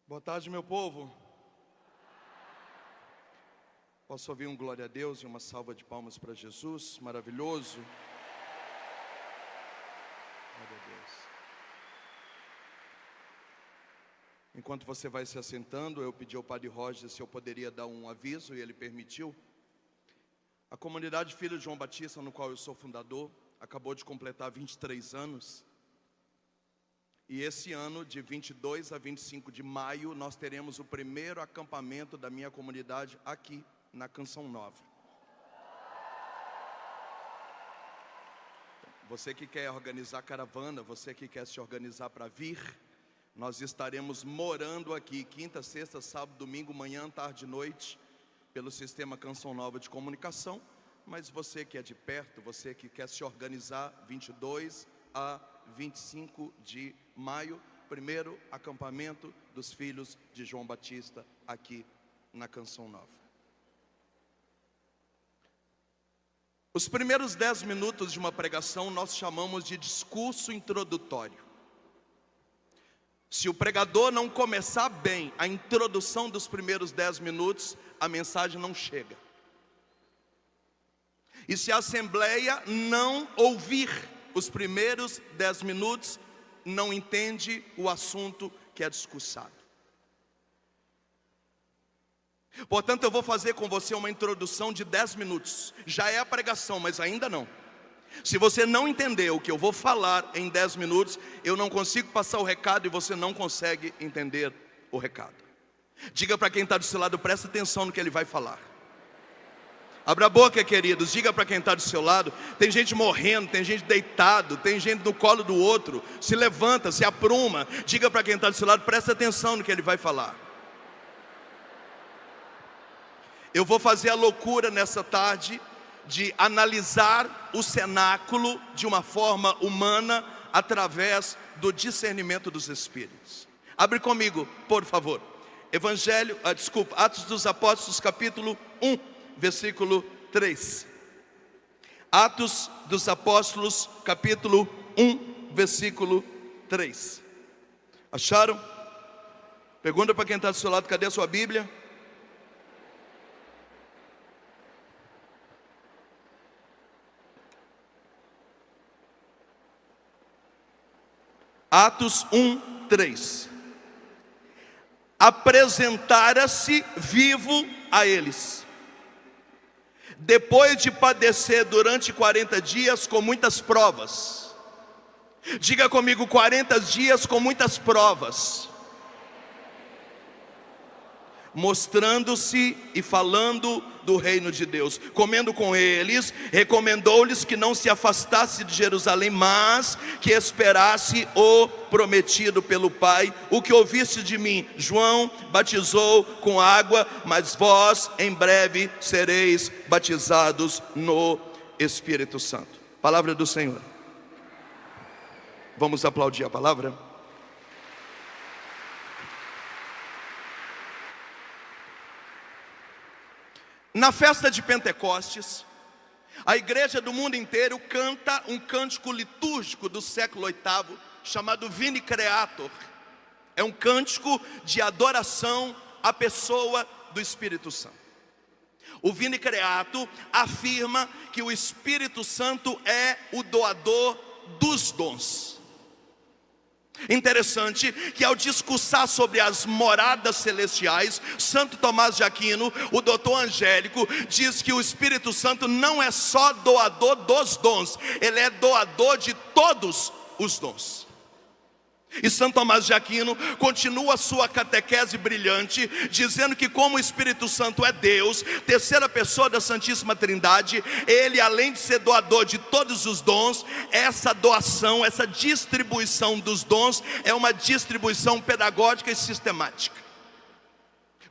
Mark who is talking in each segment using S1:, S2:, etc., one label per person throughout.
S1: Boa tarde, meu povo. Posso ouvir um glória a Deus e uma salva de palmas para Jesus? Maravilhoso. Glória a Deus. Enquanto você vai se assentando, eu pedi ao Padre Roger se eu poderia dar um aviso e ele permitiu. A comunidade Filho de João Batista, no qual eu sou fundador, acabou de completar 23 anos. E esse ano, de 22 a 25 de maio, nós teremos o primeiro acampamento da minha comunidade aqui na Canção Nova. Você que quer organizar caravana, você que quer se organizar para vir, nós estaremos morando aqui quinta, sexta, sábado, domingo, manhã, tarde e noite, pelo sistema Canção Nova de comunicação. Mas você que é de perto, você que quer se organizar, 22 a 25 de maio, primeiro acampamento dos Filhos de João Batista aqui na Canção Nova. Os primeiros 10 minutos de uma pregação nós chamamos de discurso introdutório. Se o pregador não começar bem a introdução dos primeiros 10 minutos, a mensagem não chega. E se a assembleia não ouvir os primeiros 10 minutos, não entende o assunto que é discursado. Portanto, eu vou fazer com você uma introdução de 10 minutos. Já é a pregação, mas ainda não. Se você não entender o que eu vou falar em 10 minutos, eu não consigo passar o recado e você não consegue entender o recado. Diga para quem está do seu lado, presta atenção no que ele vai falar. Abra a boca, queridos, diga para quem está do seu lado. Tem gente morrendo, tem gente deitado, tem gente no colo do outro. Se levanta, se apruma. Diga para quem está do seu lado, presta atenção no que ele vai falar. Eu vou fazer a loucura nessa tarde de analisar o cenáculo de uma forma humana através do discernimento dos Espíritos. Abre comigo, por favor. Atos dos Apóstolos, capítulo 1. Versículo 3. Atos dos Apóstolos, capítulo 1, versículo 3. Acharam? Pergunta para quem está do seu lado, cadê a sua Bíblia? Atos 1, 3. Apresentara-se vivo a eles, depois de padecer durante 40 dias com muitas provas. Diga comigo, 40 dias com muitas provas. Mostrando-se e falando do reino de Deus. Comendo com eles, recomendou-lhes que não se afastasse de Jerusalém, mas que esperasse o prometido pelo Pai. O que ouviste de mim, João batizou com água, mas vós em breve sereis batizados no Espírito Santo. Palavra do Senhor. Vamos aplaudir a palavra? Na festa de Pentecostes, a igreja do mundo inteiro canta um cântico litúrgico do século VIII, chamado Vini Creator. É um cântico de adoração à pessoa do Espírito Santo. O Vini Creator afirma que o Espírito Santo é o doador dos dons. Interessante que ao discursar sobre as moradas celestiais, Santo Tomás de Aquino, o doutor angélico, diz que o Espírito Santo não é só doador dos dons, ele é doador de todos os dons. E Santo Tomás de Aquino continua sua catequese brilhante, dizendo que como o Espírito Santo é Deus, terceira pessoa da Santíssima Trindade, ele, além de ser doador de todos os dons, essa doação, essa distribuição dos dons é uma distribuição pedagógica e sistemática.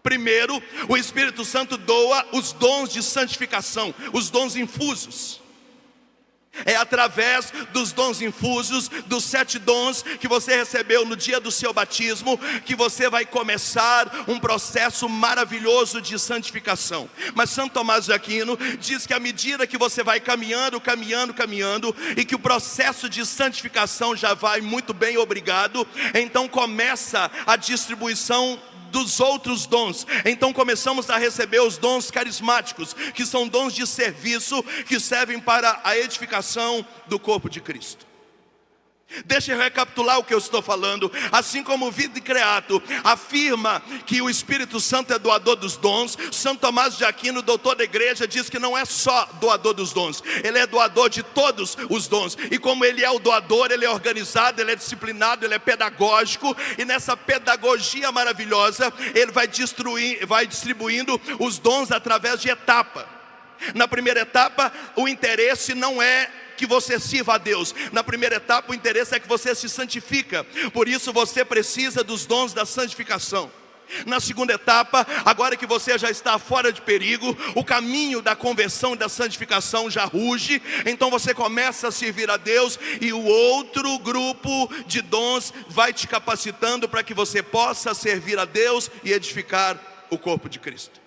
S1: Primeiro, o Espírito Santo doa os dons de santificação, os dons infusos. É através dos dons infusos, dos 7 dons que você recebeu no dia do seu batismo, que você vai começar um processo maravilhoso de santificação. Mas Santo Tomás de Aquino diz que à medida que você vai caminhando, e que o processo de santificação já vai muito bem, obrigado, então começa a distribuição dos outros dons. Então começamos a receber os dons carismáticos, que são dons de serviço, que servem para a edificação do corpo de Cristo. Deixa eu recapitular o que eu estou falando. Assim como o Vita Creato afirma que o Espírito Santo é doador dos dons, Santo Tomás de Aquino, doutor da igreja, diz que não é só doador dos dons, ele é doador de todos os dons. E como ele é o doador, ele é organizado, ele é disciplinado, ele é pedagógico. E nessa pedagogia maravilhosa, ele vai distribuindo os dons através de etapa. Na primeira etapa, o interesse não é que você sirva a Deus. Na primeira etapa, o interesse é que você se santifica. Por isso você precisa dos dons da santificação. Na segunda etapa, agora que você já está fora de perigo, o caminho da conversão e da santificação já ruge. Então você começa a servir a Deus, e o outro grupo de dons vai te capacitando para que você possa servir a Deus e edificar o corpo de Cristo.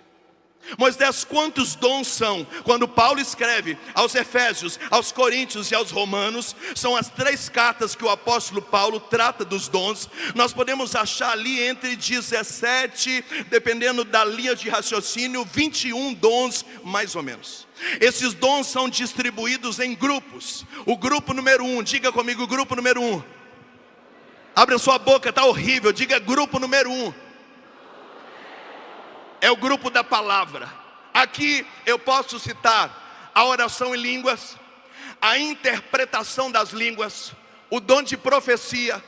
S1: Moisés, quantos dons são? Quando Paulo escreve aos Efésios, aos Coríntios e aos Romanos, são as 3 cartas que o apóstolo Paulo trata dos dons. Nós podemos achar ali entre 17, dependendo da linha de raciocínio, 21 dons mais ou menos. Esses dons são distribuídos em grupos. O grupo número 1, diga comigo, o grupo número 1. Abre a sua boca, está horrível, diga grupo número 1. É o grupo da palavra. Aqui eu posso citar a oração em línguas, a interpretação das línguas, o dom de profecia,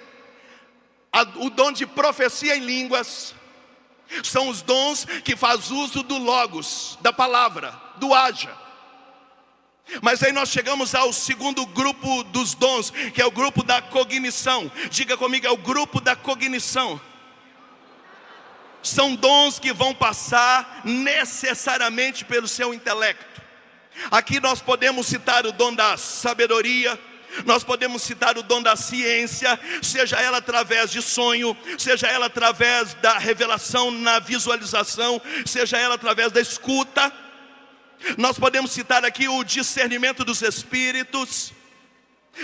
S1: o dom de profecia em línguas. São os dons que faz uso do logos, da palavra, do haja. Mas aí nós chegamos ao segundo grupo dos dons, que é o grupo da cognição. Diga comigo, é o grupo da cognição. São dons que vão passar necessariamente pelo seu intelecto. Aqui nós podemos citar o dom da sabedoria, nós podemos citar o dom da ciência, seja ela através de sonho, seja ela através da revelação na visualização, seja ela através da escuta. Nós podemos citar aqui o discernimento dos espíritos.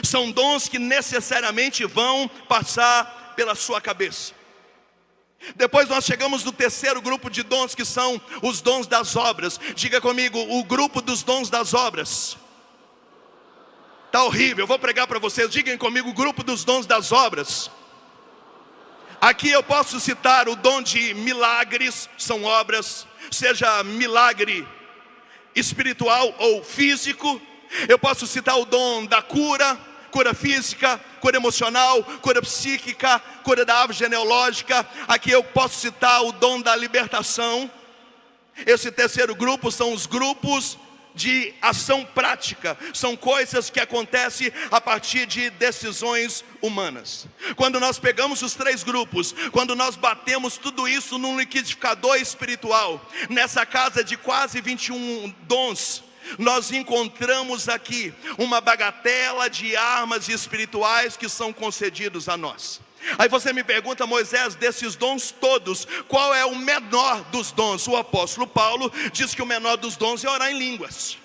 S1: São dons que necessariamente vão passar pela sua cabeça. Depois nós chegamos no terceiro grupo de dons, que são os dons das obras. Diga comigo, o grupo dos dons das obras. Está horrível, eu vou pregar para vocês. Digam comigo, o grupo dos dons das obras. Aqui eu posso citar o dom de milagres, são obras. Seja milagre espiritual ou físico. Eu posso citar o dom da cura, cura física, cura emocional, cura psíquica, cura da árvore genealógica. Aqui eu posso citar o dom da libertação. Esse terceiro grupo são os grupos de ação prática. São coisas que acontecem a partir de decisões humanas. Quando nós pegamos os 3 grupos, quando nós batemos tudo isso num liquidificador espiritual, nessa casa de quase 21 dons, nós encontramos aqui uma bagatela de armas espirituais que são concedidos a nós. Aí você me pergunta, Moisés, desses dons todos, qual é o menor dos dons? O apóstolo Paulo diz que o menor dos dons é orar em línguas.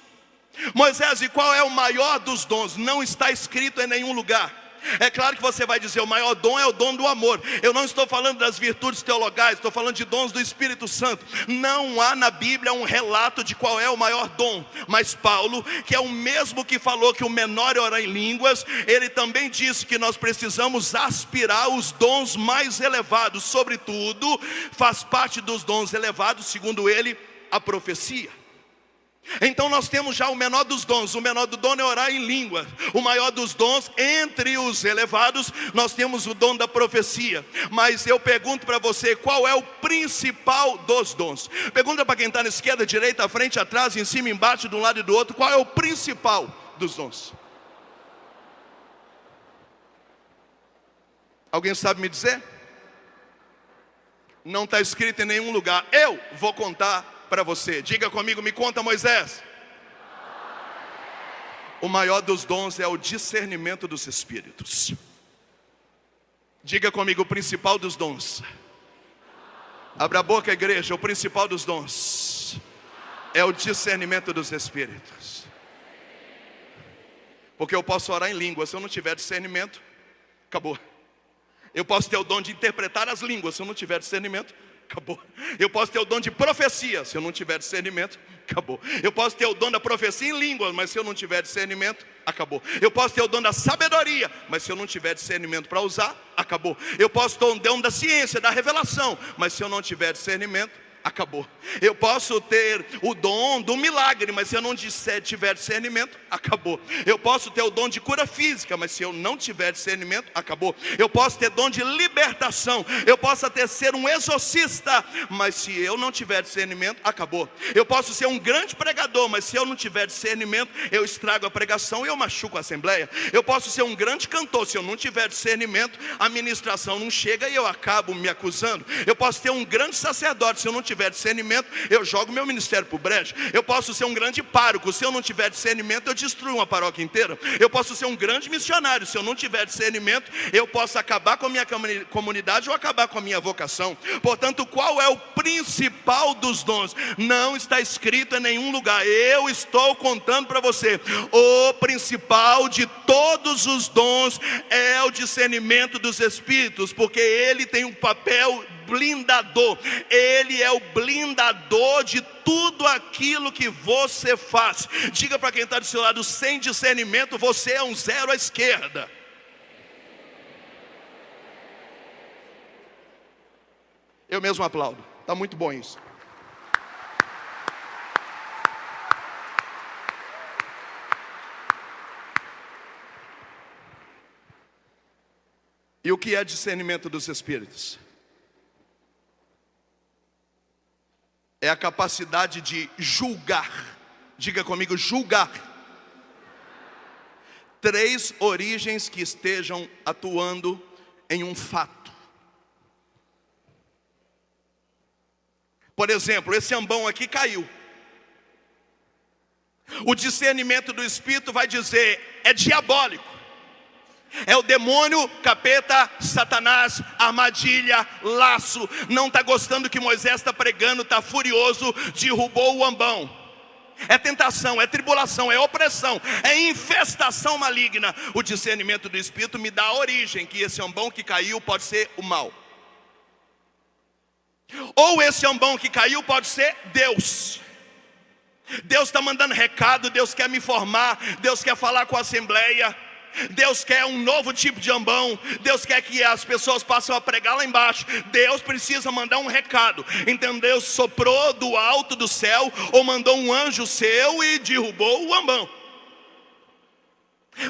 S1: Moisés, e qual é o maior dos dons? Não está escrito em nenhum lugar. É claro que você vai dizer, o maior dom é o dom do amor. Eu não estou falando das virtudes teologais, estou falando de dons do Espírito Santo. Não há na Bíblia um relato de qual é o maior dom. Mas Paulo, que é o mesmo que falou que o menor é orar em línguas, ele também disse que nós precisamos aspirar os dons mais elevados. Sobretudo, faz parte dos dons elevados, segundo ele, a profecia. Então nós temos já o menor dos dons. O menor do dom é orar em língua. O maior dos dons, entre os elevados, nós temos o dom da profecia. Mas eu pergunto para você, qual é o principal dos dons? Pergunta para quem está na esquerda, direita, à frente, atrás, em cima, embaixo, de um lado e do outro. Qual é o principal dos dons? Alguém sabe me dizer? Não está escrito em nenhum lugar. Eu vou contar para você. Diga comigo, me conta, Moisés. O maior dos dons é o discernimento dos espíritos. Diga comigo, o principal dos dons. Abra a boca, igreja. O principal dos dons é o discernimento dos espíritos. Porque eu posso orar em línguas, se eu não tiver discernimento, acabou. Eu posso ter o dom de interpretar as línguas, se eu não tiver discernimento, acabou. Eu posso ter o dom de profecia, se eu não tiver discernimento, acabou. Eu posso ter o dom da profecia em línguas, mas se eu não tiver discernimento, acabou. Eu posso ter o dom da sabedoria, mas se eu não tiver discernimento para usar, acabou. Eu posso ter o dom da ciência, da revelação, mas se eu não tiver discernimento, acabou. Eu posso ter o dom do milagre, mas se eu não tiver discernimento, acabou. Eu posso ter o dom de cura física, mas se eu não tiver discernimento, acabou. Eu posso ter dom de libertação, eu posso até ser um exorcista, mas se eu não tiver discernimento, acabou. Eu posso ser um grande pregador, mas se eu não tiver discernimento, eu estrago a pregação e eu machuco a assembleia. Eu posso ser um grande cantor, se eu não tiver discernimento, a ministração não chega e eu acabo me acusando. Eu posso ter um grande sacerdote, se eu não tiver discernimento, eu jogo meu ministério para o brejo. Eu posso ser um grande pároco, se eu não tiver discernimento, eu destruo uma paróquia inteira. Eu posso ser um grande missionário, se eu não tiver discernimento, eu posso acabar com a minha comunidade ou acabar com a minha vocação. Portanto, qual é o principal dos dons? Não está escrito em nenhum lugar. Eu estou contando para você. O principal de todos os dons é o discernimento dos espíritos, porque ele tem um papel blindador. Ele é o blindador de tudo aquilo que você faz. Diga para quem está do seu lado, sem discernimento você é um zero à esquerda. Eu mesmo aplaudo, está muito bom isso. E o que é discernimento dos espíritos? É a capacidade de julgar. Diga comigo, julgar. 3 origens que estejam atuando em um fato. Por exemplo, esse ambão aqui caiu. O discernimento do Espírito vai dizer, é diabólico. É o demônio, capeta, Satanás, armadilha, laço. Não está gostando do que Moisés está pregando, está furioso, derrubou o ambão. É tentação, é tribulação, é opressão, é infestação maligna. O discernimento do Espírito me dá a origem, que esse ambão que caiu pode ser o mal. Ou esse ambão que caiu pode ser Deus. Deus está mandando recado, Deus quer me formar, Deus quer falar com a assembleia. Deus quer um novo tipo de ambão. Deus quer que as pessoas passem a pregar lá embaixo. Deus precisa mandar um recado. Então Deus soprou do alto do céu, ou mandou um anjo seu e derrubou o ambão.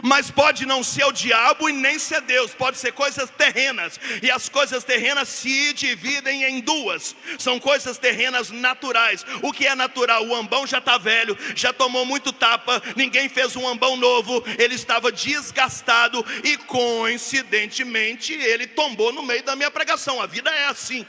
S1: Mas pode não ser o diabo e nem ser Deus. Pode ser coisas terrenas. E as coisas terrenas se dividem em 2. São coisas terrenas naturais. O que é natural? O ambão já está velho, já tomou muito tapa, ninguém fez um ambão novo, ele estava desgastado e coincidentemente ele tombou no meio da minha pregação. A vida é assim.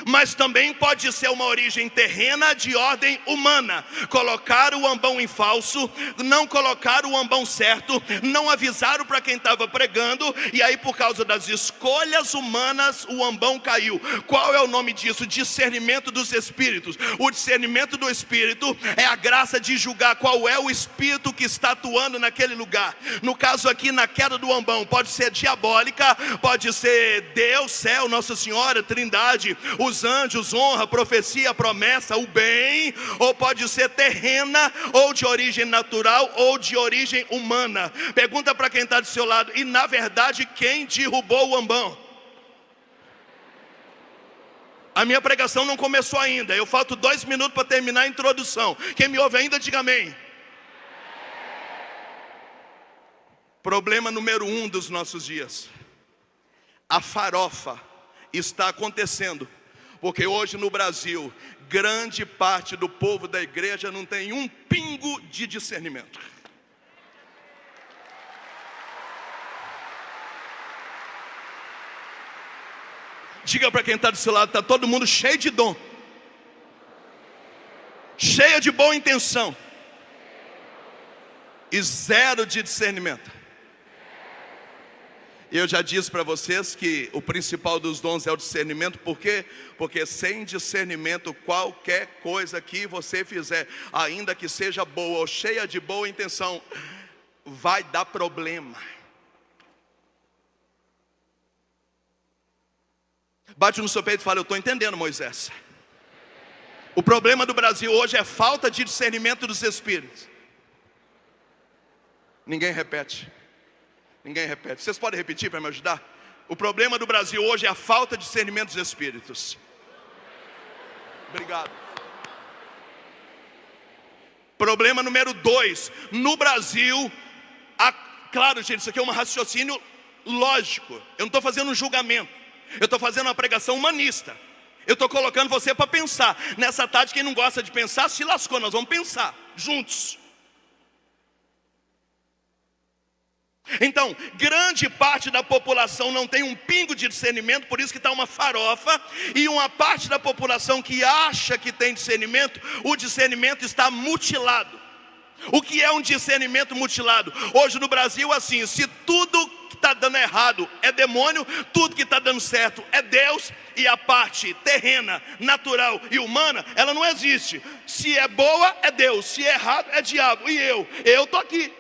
S1: Mas também pode ser uma origem terrena de ordem humana. Colocar o ambão em falso, não colocar o ambão certo, não avisaram para quem estava pregando, e aí por causa das escolhas humanas o ambão caiu. Qual é o nome disso? Discernimento dos espíritos. O discernimento do espírito é a graça de julgar qual é o espírito que está atuando naquele lugar. No caso aqui, na queda do ambão, pode ser diabólica, pode ser Deus, céu, Nossa Senhora, Trindade, os anjos, honra, profecia, promessa, o bem. Ou pode ser terrena, ou de origem natural, ou de origem humana. Pergunta para quem está do seu lado, e na verdade quem derrubou o ambão? A minha pregação não começou ainda, eu falto 2 minutos para terminar a introdução. Quem me ouve ainda, diga amém. Problema número 1 dos nossos dias: a farofa está acontecendo porque hoje no Brasil, grande parte do povo da igreja não tem um pingo de discernimento. Diga para quem está do seu lado, está todo mundo cheio de dom, cheio de boa intenção, e zero de discernimento. Eu já disse para vocês que o principal dos dons é o discernimento. Por quê? Porque sem discernimento, qualquer coisa que você fizer, ainda que seja boa ou cheia de boa intenção, vai dar problema. Bate no seu peito e fala: eu estou entendendo, Moisés. O problema do Brasil hoje é falta de discernimento dos espíritos. Ninguém repete. Ninguém repete. Vocês podem repetir para me ajudar? O problema do Brasil hoje é a falta de discernimento dos espíritos. Obrigado. Problema número 2. No Brasil, claro, gente, isso aqui é um raciocínio lógico. Eu não estou fazendo um julgamento. Eu estou fazendo uma pregação humanista. Eu estou colocando você para pensar. Nessa tarde, quem não gosta de pensar, se lascou. Nós vamos pensar juntos. Então, grande parte da população não tem um pingo de discernimento, por isso que está uma farofa. E uma parte da população que acha que tem discernimento, o discernimento está mutilado. O que é um discernimento mutilado? Hoje no Brasil, assim, se tudo que está dando errado é demônio, tudo que está dando certo é Deus, e a parte terrena, natural e humana, ela não existe. Se é boa, é Deus, se é errado, é diabo. E eu estou aqui.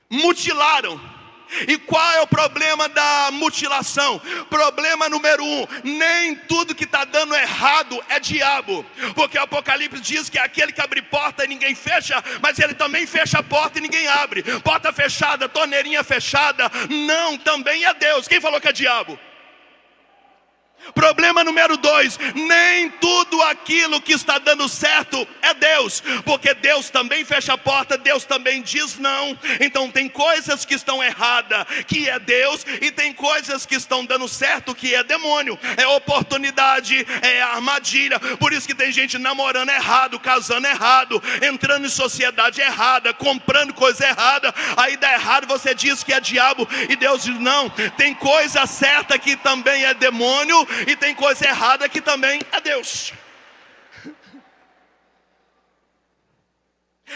S1: Mutilaram. E qual é o problema da mutilação? Problema número 1: nem tudo que está dando errado é diabo. Porque o Apocalipse diz que é aquele que abre porta e ninguém fecha, mas ele também fecha a porta e ninguém abre. Porta fechada, torneirinha fechada, não, também é Deus. Quem falou que é diabo? Problema número 2: nem tudo aquilo que está dando certo é Deus, porque Deus também fecha a porta, Deus também diz não. Então tem coisas que estão erradas que é Deus, e tem coisas que estão dando certo que é demônio, é oportunidade, é armadilha. Por isso que tem gente namorando errado, casando errado, entrando em sociedade errada, comprando coisa errada. Aí dá errado, você diz que é diabo, e Deus diz não. Tem coisa certa que também é demônio, e tem coisa errada que também é Deus.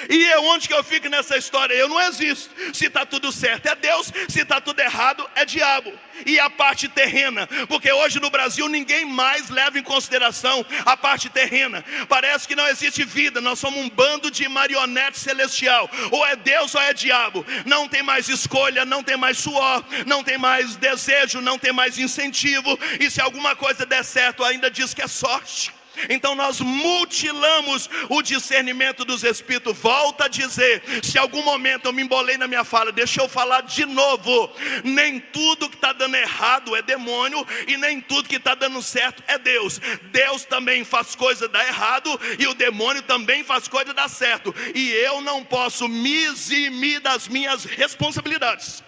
S1: E onde que eu fico nessa história? Eu não existo. Se está tudo certo é Deus, se está tudo errado é diabo. E a parte terrena? Porque hoje no Brasil ninguém mais leva em consideração a parte terrena. Parece que não existe vida, nós somos um bando de marionete celestial. Ou é Deus ou é diabo. Não tem mais escolha, não tem mais suor, não tem mais desejo, não tem mais incentivo. E se alguma coisa der certo, ainda diz que é sorte. Então nós mutilamos o discernimento dos espíritos. Volto a dizer, se algum momento eu me embolei na minha fala, deixa eu falar de novo. Nem tudo que está dando errado é demônio, e nem tudo que está dando certo é Deus. Deus também faz coisa dar errado, e o demônio também faz coisa dar certo. E eu não posso me eximir das minhas responsabilidades.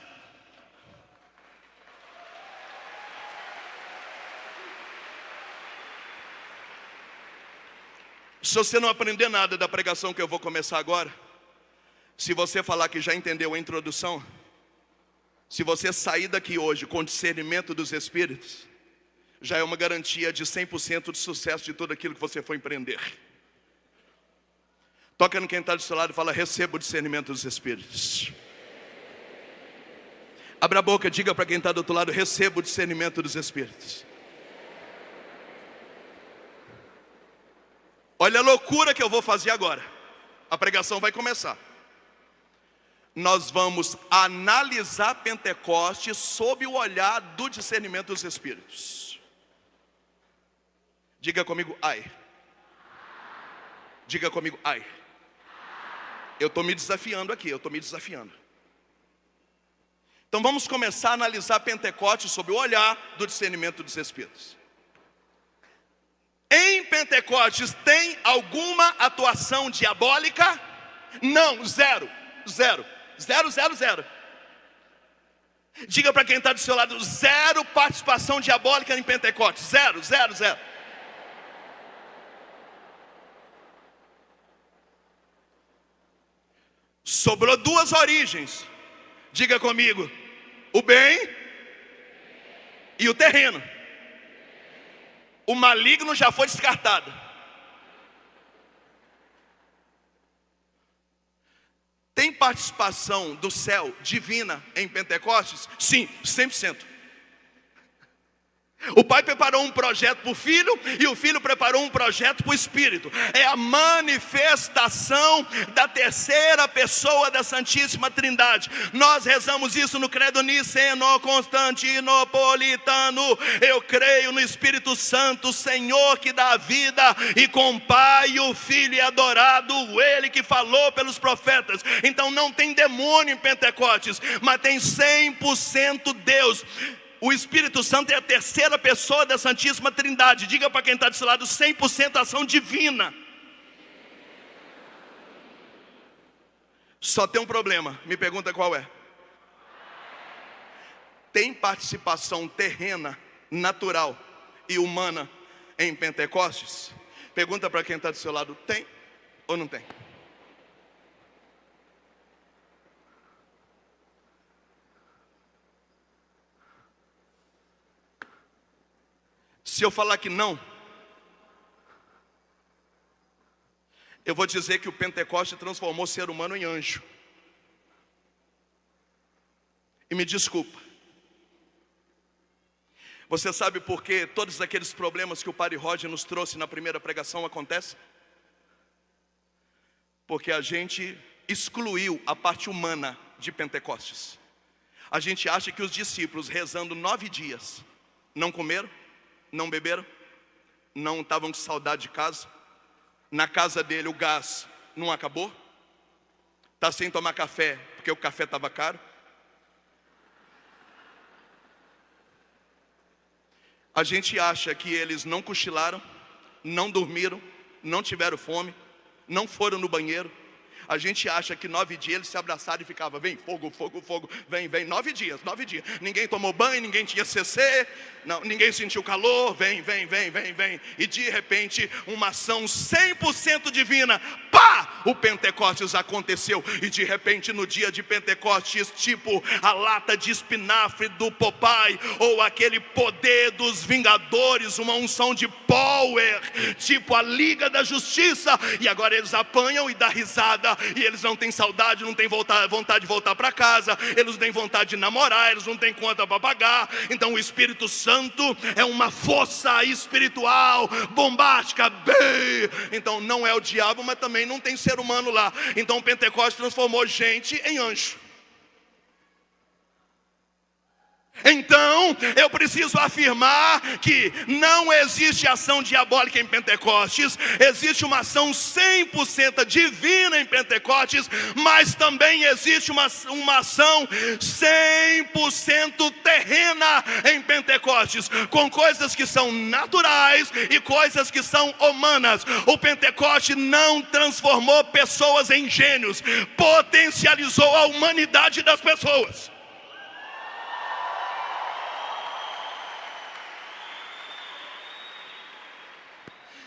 S1: Se você não aprender nada da pregação que eu vou começar agora, se você falar que já entendeu a introdução, se você sair daqui hoje com discernimento dos espíritos, já é uma garantia de 100% de sucesso de tudo aquilo que você for empreender. Toca no quem está do seu lado e fala: receba o discernimento dos espíritos. Abra a boca, diga para quem está do outro lado: receba o discernimento dos espíritos. Olha a loucura que eu vou fazer agora. A pregação vai começar. Nós vamos analisar Pentecostes sob o olhar do discernimento dos espíritos. Diga comigo, ai. Diga comigo, ai. Eu estou me desafiando aqui, eu estou me desafiando. Então vamos começar a analisar Pentecostes sob o olhar do discernimento dos espíritos. Em Pentecostes tem alguma atuação diabólica? Não, zero. Zero. Zero, zero, zero. Diga para quem está do seu lado: zero participação diabólica em Pentecostes. Zero, zero, zero. Sobrou duas origens. Diga comigo: o bem e o terreno. O maligno já foi descartado. Tem participação do céu divina em Pentecostes? Sim, 100%. O Pai preparou um projeto para o Filho e o Filho preparou um projeto para o Espírito. É a manifestação da terceira pessoa da Santíssima Trindade. Nós rezamos isso no Credo Niceno-Constantinopolitano. Eu creio no Espírito Santo, Senhor que dá a vida, e com o Pai, o Filho é adorado, Ele que falou pelos profetas. Então não tem demônio em Pentecostes, mas tem 100% Deus. O Espírito Santo é a terceira pessoa da Santíssima Trindade. Diga para quem está desse lado: 100% ação divina. Só tem um problema, me pergunta qual é. Tem participação terrena, natural e humana em Pentecostes? Pergunta para quem está do seu lado: tem ou não tem? Se eu falar que não, eu vou dizer que o Pentecoste transformou o ser humano em anjo. E me desculpa. Você sabe por que todos aqueles problemas que o Padre Roger nos trouxe na primeira pregação acontecem? Porque a gente excluiu a parte humana de Pentecostes. A gente acha que os discípulos, rezando 9 dias, não comeram, não beberam, não estavam com saudade de casa. Na casa dele o gás não acabou. Está sem tomar café porque o café estava caro. A gente acha que eles não cochilaram, não dormiram, não tiveram fome, não foram no banheiro. A gente acha que 9 dias eles se abraçaram e ficavam: vem, fogo, fogo, fogo, vem, vem, 9 dias. Ninguém tomou banho, ninguém tinha CC, não, ninguém sentiu calor, vem, vem, vem, vem, vem. E de repente, uma ação 100% divina, pá! O Pentecostes aconteceu. E de repente, no dia de Pentecostes, tipo a lata de espinafre do Popeye, ou aquele poder dos Vingadores, uma unção de power, tipo a Liga da Justiça. E agora eles apanham e dão risada. E eles não têm saudade, não têm vontade de voltar para casa. Eles não têm vontade de namorar, eles não têm conta para pagar. Então o Espírito Santo é uma força espiritual bombástica. Então não é o diabo, mas também não tem ser humano lá. Então o Pentecostes transformou gente em anjo. Então, eu preciso afirmar que não existe ação diabólica em Pentecostes. Existe uma ação 100% divina em Pentecostes, mas também existe uma ação 100% terrena em Pentecostes, com coisas que são naturais e coisas que são humanas. O Pentecoste não transformou pessoas em gênios, potencializou a humanidade das pessoas.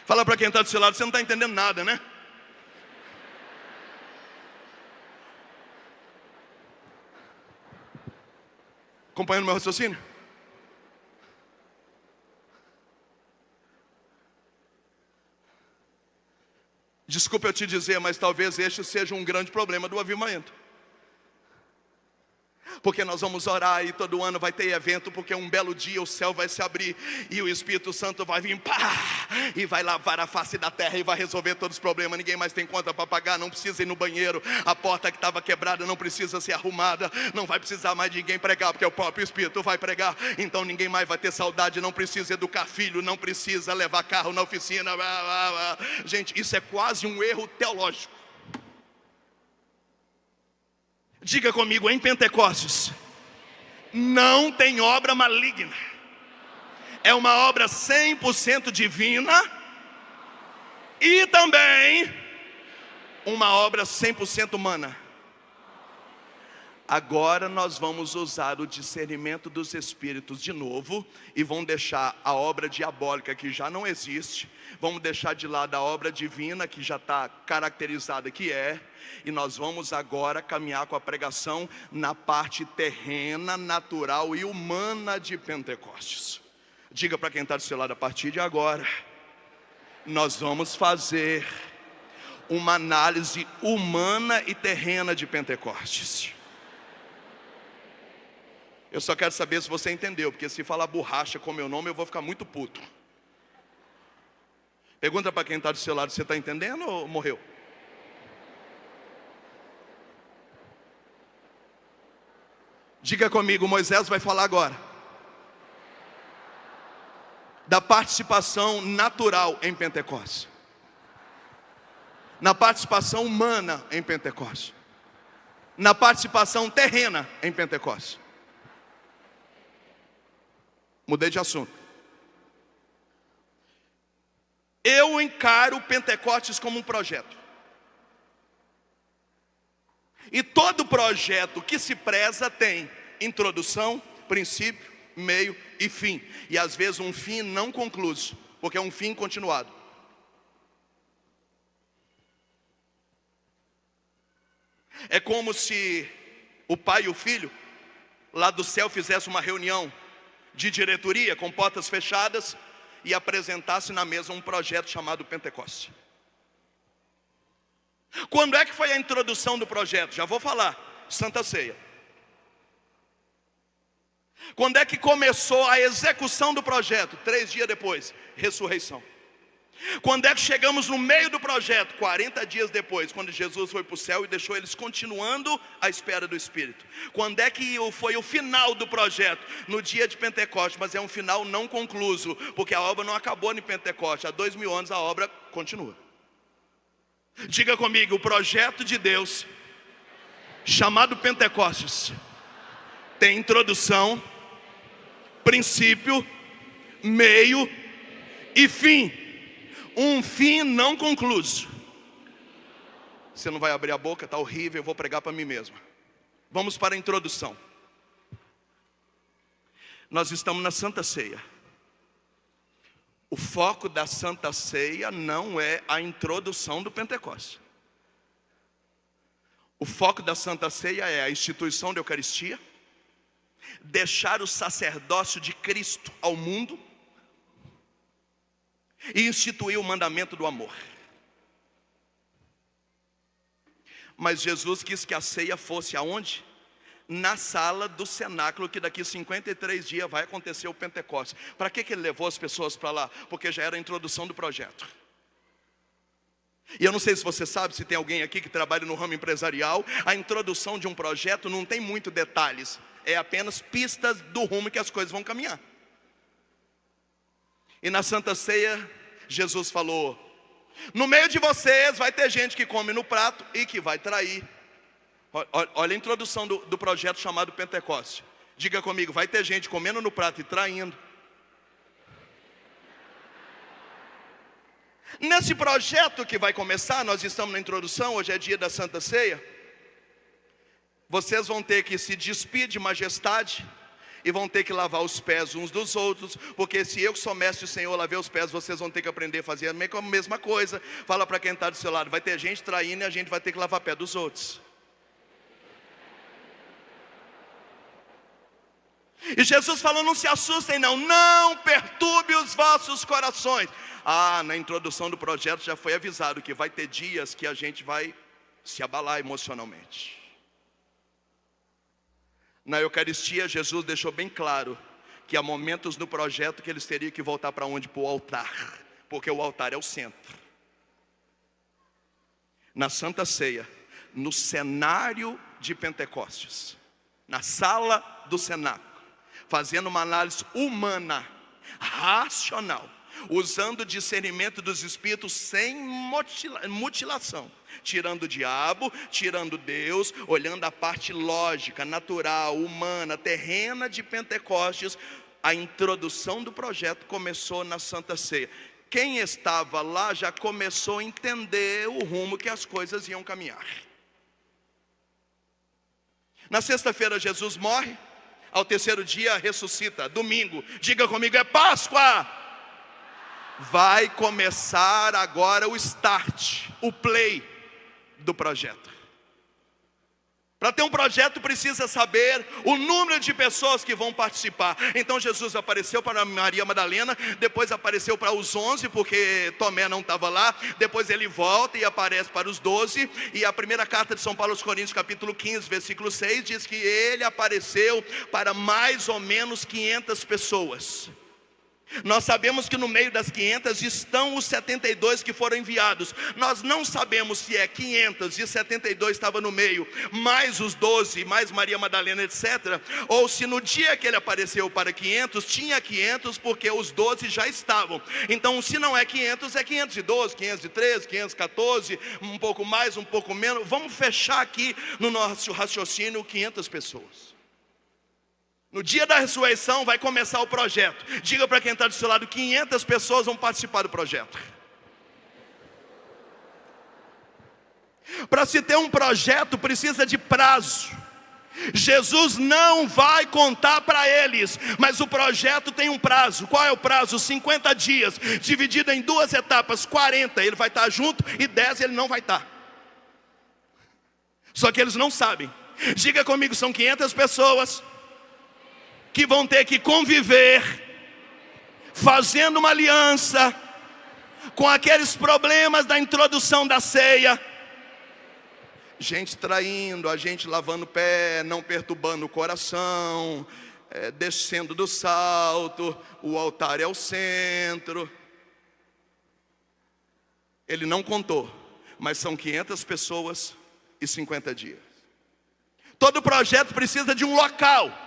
S1: Fala para quem está do seu lado: você não está entendendo nada, né? Acompanhando meu raciocínio? Desculpa eu te dizer, mas talvez este seja um grande problema do avivamento. Porque nós vamos orar e todo ano vai ter evento, porque um belo dia o céu vai se abrir e o Espírito Santo vai vir, pá, e vai lavar a face da terra e vai resolver todos os problemas. Ninguém mais tem conta para pagar, não precisa ir no banheiro, a porta que estava quebrada não precisa ser arrumada, não vai precisar mais de ninguém pregar, porque o próprio Espírito vai pregar. Então ninguém mais vai ter saudade, não precisa educar filho, não precisa levar carro na oficina. Gente, isso é quase um erro teológico. Diga comigo: em Pentecostes não tem obra maligna. É uma obra 100% divina e também uma obra 100% humana. Agora nós vamos usar o discernimento dos espíritos de novo e vamos deixar a obra diabólica, que já não existe, vamos deixar de lado a obra divina, que já está caracterizada que é, e nós vamos agora caminhar com a pregação na parte terrena, natural e humana de Pentecostes. Diga para quem está do seu lado: a partir de agora nós vamos fazer uma análise humana e terrena de Pentecostes. Eu só quero saber se você entendeu, porque se falar borracha com meu nome, eu vou ficar muito puto. Pergunta para quem está do seu lado, você está entendendo ou morreu? Diga comigo, Moisés vai falar agora da participação natural em Pentecostes, na participação humana em Pentecostes, na participação terrena em Pentecostes. Mudei de assunto. Eu encaro Pentecostes como um projeto. E todo projeto que se preza tem introdução, princípio, meio e fim. E às vezes um fim não concluso, porque é um fim continuado. É como se o pai e o filho lá do céu fizessem uma reunião de diretoria com portas fechadas e apresentassem na mesa um projeto chamado Pentecostes. Quando é que foi a introdução do projeto? Já vou falar, Santa Ceia. Quando é que começou a execução do projeto? 3 dias depois, ressurreição. Quando é que chegamos no meio do projeto? 40 dias depois, quando Jesus foi para o céu e deixou eles continuando à espera do Espírito. Quando é que foi o final do projeto? No dia de Pentecostes, mas é um final não concluso, porque a obra não acabou em Pentecostes. Há 2000 anos a obra continua. Diga comigo, o projeto de Deus, chamado Pentecostes, tem introdução, princípio, meio e fim. Um fim não concluso. Você não vai abrir a boca, está horrível, eu vou pregar para mim mesmo. Vamos para a introdução. Nós estamos na Santa Ceia. O foco da Santa Ceia não é a introdução do Pentecostes. O foco da Santa Ceia é a instituição da Eucaristia, deixar o sacerdócio de Cristo ao mundo e instituir o mandamento do amor. Mas Jesus quis que a ceia fosse aonde? Na sala do cenáculo, que daqui 53 dias vai acontecer o Pentecostes. Para que ele levou as pessoas para lá? Porque já era a introdução do projeto. E eu não sei se você sabe, se tem alguém aqui que trabalha no ramo empresarial, a introdução de um projeto não tem muito detalhes, é apenas pistas do rumo que as coisas vão caminhar. E na Santa Ceia, Jesus falou: no meio de vocês vai ter gente que come no prato e que vai trair. Olha a introdução do projeto chamado Pentecostes. Diga comigo, vai ter gente comendo no prato e traindo. Nesse projeto que vai começar, nós estamos na introdução, hoje é dia da Santa Ceia. Vocês vão ter que se despir de majestade e vão ter que lavar os pés uns dos outros, porque se eu que sou mestre do Senhor lavei os pés, vocês vão ter que aprender a fazer a mesma coisa. Fala para quem está do seu lado, vai ter gente traindo e a gente vai ter que lavar o pé dos outros. E Jesus falou, não se assustem não perturbe os vossos corações. Na introdução do projeto já foi avisado que vai ter dias que a gente vai se abalar emocionalmente. Na Eucaristia, Jesus deixou bem claro que há momentos no projeto que eles teriam que voltar para onde? Para o altar, porque o altar é o centro. Na Santa Ceia, no cenário de Pentecostes, na sala do cenáculo, fazendo uma análise humana, racional, usando o discernimento dos espíritos sem mutilação, tirando o diabo, tirando Deus, olhando a parte lógica, natural, humana, terrena de Pentecostes. A introdução do projeto começou na Santa Ceia. Quem estava lá já começou a entender o rumo que as coisas iam caminhar. Na sexta-feira Jesus morre, ao terceiro dia ressuscita, domingo, diga comigo, é Páscoa! Vai começar agora o start, o play do projeto. Para ter um projeto precisa saber o número de pessoas que vão participar. Então Jesus apareceu para Maria Madalena, depois apareceu para os 11, porque Tomé não estava lá. Depois ele volta e aparece para os 12. E a primeira carta de São Paulo aos Coríntios, capítulo 15, versículo 6, diz que ele apareceu para mais ou menos 500 pessoas. Nós sabemos que no meio das 500 estão os 72 que foram enviados. Nós não sabemos se é 500 e 72 estava no meio, mais os 12, mais Maria Madalena, etc. Ou se no dia que ele apareceu para 500, tinha 500 porque os 12 já estavam. Então se não é 500, é 512, 513, 514, um pouco mais, um pouco menos. Vamos fechar aqui no nosso raciocínio 500 pessoas. No dia da ressurreição vai começar o projeto. Diga para quem está do seu lado, 500 pessoas vão participar do projeto. Para se ter um projeto precisa de prazo. Jesus não vai contar para eles, mas o projeto tem um prazo. Qual é o prazo? 50 dias, dividido em duas etapas, 40 ele vai estar junto e 10 ele não vai estar. Só que eles não sabem. Diga comigo, são 500 pessoas que vão ter que conviver, fazendo uma aliança com aqueles problemas da introdução da ceia. Gente traindo, a gente lavando o pé, não perturbando o coração, descendo do salto, o altar é o centro. Ele não contou, mas são 500 pessoas e 50 dias. Todo projeto precisa de um local.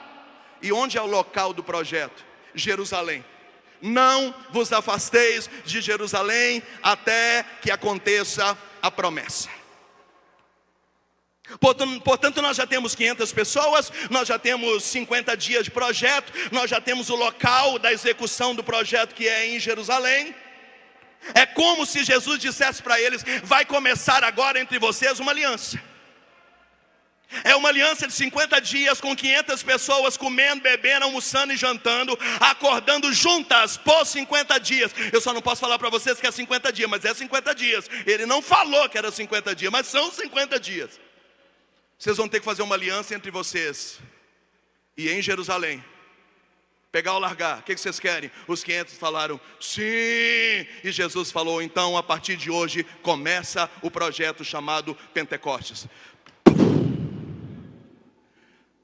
S1: E onde é o local do projeto? Jerusalém. Não vos afasteis de Jerusalém até que aconteça a promessa. Portanto, nós já temos 500 pessoas, nós já temos 50 dias de projeto, nós já temos o local da execução do projeto, que é em Jerusalém. É como se Jesus dissesse para eles: vai começar agora entre vocês uma aliança. É uma aliança de 50 dias com 500 pessoas comendo, bebendo, almoçando e jantando, acordando juntas por 50 dias. Eu só não posso falar para vocês que é 50 dias, mas é 50 dias. Ele não falou que era 50 dias, mas são 50 dias. Vocês vão ter que fazer uma aliança entre vocês e em Jerusalém. Pegar ou largar, o que vocês querem? Os 500 falaram sim. E Jesus falou: então a partir de hoje começa o projeto chamado Pentecostes.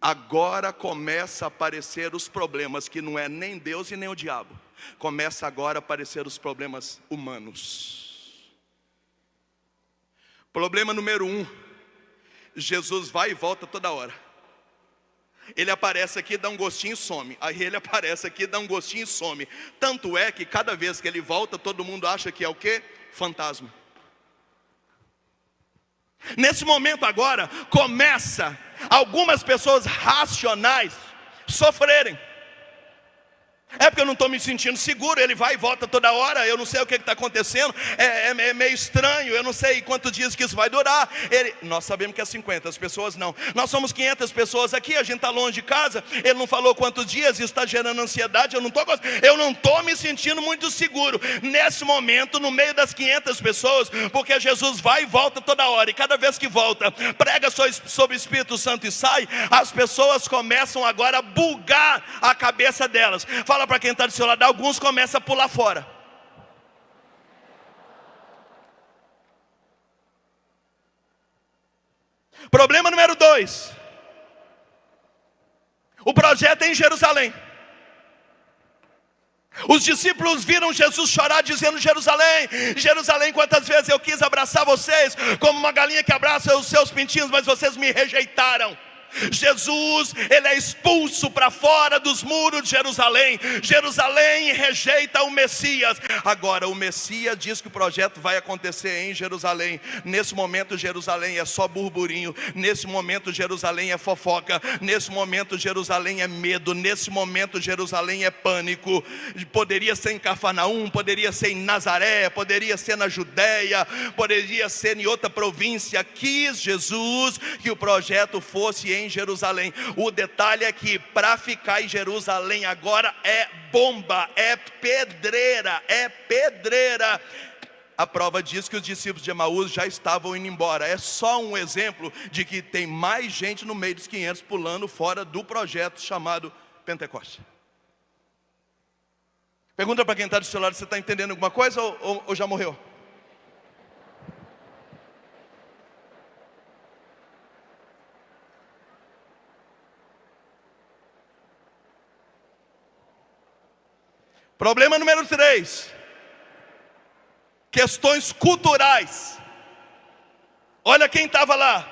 S1: Agora começa a aparecer os problemas, que não é nem Deus e nem o diabo. Começa agora a aparecer os problemas humanos. Problema número 1. Jesus vai e volta toda hora. Ele aparece aqui, dá um gostinho e some. Aí ele aparece aqui, dá um gostinho e some. Tanto é que cada vez que ele volta, todo mundo acha que é o quê? Fantasma. Nesse momento agora, começa algumas pessoas racionais sofrerem. É porque eu não estou me sentindo seguro, ele vai e volta toda hora, eu não sei o que está acontecendo, é meio estranho, eu não sei quantos dias que isso vai durar. Nós sabemos que é 50, as pessoas não. Nós somos 500 pessoas aqui, a gente está longe de casa, ele não falou quantos dias, isso está gerando ansiedade, eu não estou me sentindo muito seguro. Nesse momento, no meio das 500 pessoas, porque Jesus vai e volta toda hora, e cada vez que volta, prega sobre o Espírito Santo e sai, as pessoas começam agora a bugar a cabeça delas. Fala para quem está do seu lado, alguns começam a pular fora. Problema número 2. O projeto é em Jerusalém. Os discípulos viram Jesus chorar dizendo: Jerusalém, Jerusalém, quantas vezes eu quis abraçar vocês como uma galinha que abraça os seus pintinhos, mas vocês me rejeitaram. Jesus, ele é expulso para fora dos muros de Jerusalém. Jerusalém rejeita o Messias. Agora o Messias diz que o projeto vai acontecer em Jerusalém. Nesse momento Jerusalém é só burburinho. Nesse momento Jerusalém é fofoca. Nesse momento Jerusalém é medo. Nesse momento Jerusalém é pânico. Poderia ser em Cafarnaum, poderia ser em Nazaré, poderia ser na Judéia, poderia ser em outra província. Quis Jesus que o projeto fosse em Jerusalém. O detalhe é que para ficar em Jerusalém agora é bomba, é pedreira, a prova diz que os discípulos de Emaús já estavam indo embora. É só um exemplo de que tem mais gente no meio dos 500 pulando fora do projeto chamado Pentecoste. Pergunta para quem está do seu lado, você está entendendo alguma coisa ou já morreu? Problema número 3. Questões culturais. Olha quem estava lá: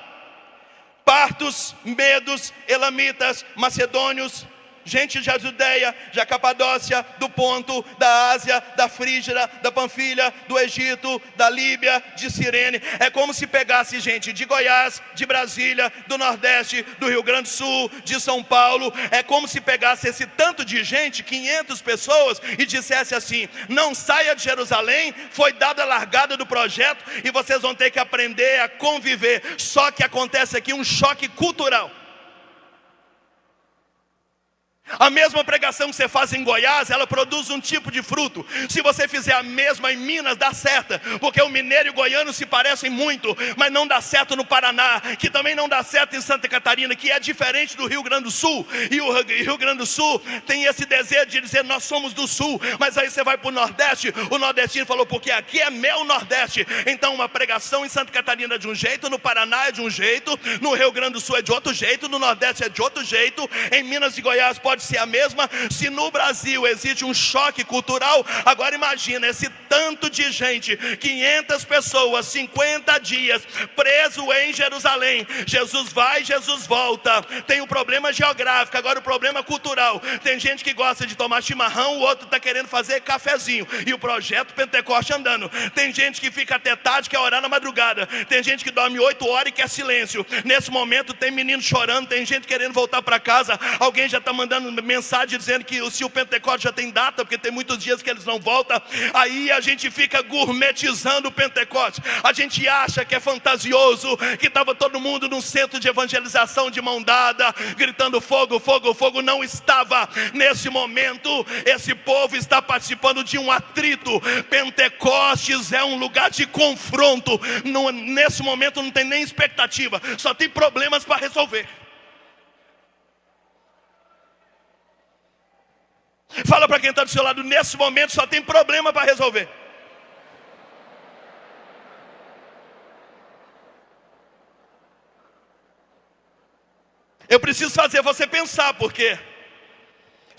S1: partos, medos, elamitas, macedônios, gente da Judeia, da Capadócia, do Ponto, da Ásia, da Frígia, da Panfilha, do Egito, da Líbia, de Cirene. É como se pegasse gente de Goiás, de Brasília, do Nordeste, do Rio Grande do Sul, de São Paulo. É como se pegasse esse tanto de gente, 500 pessoas, e dissesse assim: não saia de Jerusalém, foi dada a largada do projeto e vocês vão ter que aprender a conviver. Só que acontece aqui um choque cultural. A mesma pregação que você faz em Goiás, ela produz um tipo de fruto. Se você fizer a mesma em Minas, dá certo, porque o mineiro e o goiano se parecem muito, mas não dá certo no Paraná, que também não dá certo em Santa Catarina, que é diferente do Rio Grande do Sul. E o Rio Grande do Sul tem esse desejo de dizer: nós somos do Sul. Mas aí você vai para o Nordeste, o nordestino falou: porque aqui é meu Nordeste. Então uma pregação em Santa Catarina é de um jeito, no Paraná é de um jeito, no Rio Grande do Sul é de outro jeito, no Nordeste é de outro jeito, em Minas e Goiás pode ser a mesma. Se no Brasil existe um choque cultural, agora imagina esse tanto de gente, 500 pessoas, 50 dias, preso em Jerusalém. Jesus vai, Jesus volta. Tem o problema geográfico, agora o problema cultural. Tem gente que gosta de tomar chimarrão, o outro está querendo fazer cafezinho, e o projeto Pentecoste andando. Tem gente que fica até tarde, quer orar na madrugada. Tem gente que dorme 8 horas e quer silêncio. Nesse momento tem menino chorando, tem gente querendo voltar para casa. Alguém já está mandando mensagem dizendo que se o Pentecoste já tem data, porque tem muitos dias que eles não voltam. Aí a gente fica gourmetizando o Pentecoste. A gente acha que é fantasioso, que estava todo mundo num centro de evangelização de mão dada, gritando fogo, fogo, fogo. Não estava. Nesse momento, esse povo está participando de um atrito. Pentecostes é um lugar de confronto. Nesse momento não tem nem expectativa, só tem problemas para resolver. Fala para quem está do seu lado: nesse momento só tem problema para resolver. Eu preciso fazer você pensar, porque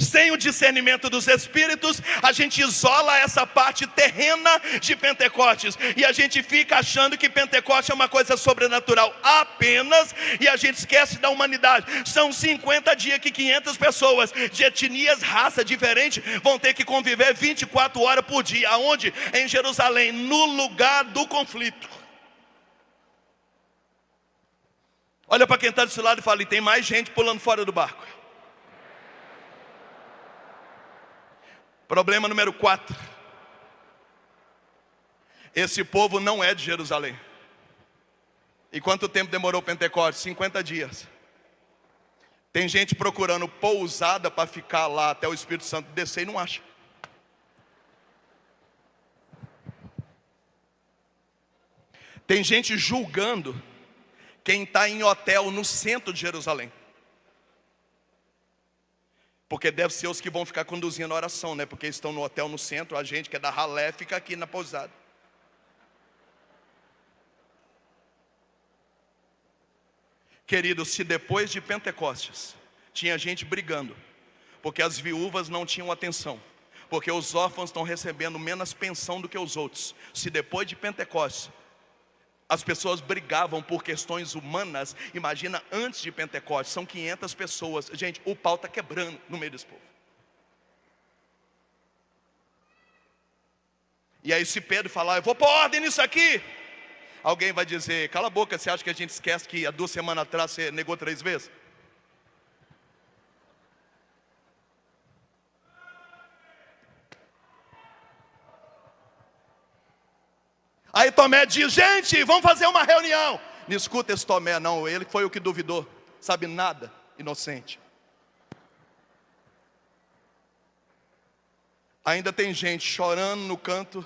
S1: sem o discernimento dos Espíritos, a gente isola essa parte terrena de Pentecostes, e a gente fica achando que Pentecoste é uma coisa sobrenatural apenas, e a gente esquece da humanidade. São 50 dias que 500 pessoas de etnias, raça diferente, vão ter que conviver 24 horas por dia. Aonde? Em Jerusalém, no lugar do conflito. Olha para quem está do seu lado e fala: e tem mais gente pulando fora do barco. Problema número 4. Esse povo não é de Jerusalém. E quanto tempo demorou o Pentecostes? 50 dias. Tem gente procurando pousada para ficar lá até o Espírito Santo descer e não acha. Tem gente julgando quem está em hotel no centro de Jerusalém, porque deve ser os que vão ficar conduzindo a oração, né? Porque estão no hotel no centro. A gente que é da ralé fica aqui na pousada. Querido, se depois de Pentecostes tinha gente brigando porque as viúvas não tinham atenção, porque os órfãos estão recebendo menos pensão do que os outros, se depois de Pentecostes as pessoas brigavam por questões humanas, imagina antes de Pentecostes. São 500 pessoas. Gente, o pau está quebrando no meio desse povo. E aí se Pedro falar: eu vou pôr ordem nisso aqui, alguém vai dizer: cala a boca, você acha que a gente esquece que há 2 semanas atrás você negou 3 vezes? Aí Tomé diz: gente, vamos fazer uma reunião. Não escuta esse Tomé não, ele foi o que duvidou. Sabe nada, inocente. Ainda tem gente chorando no canto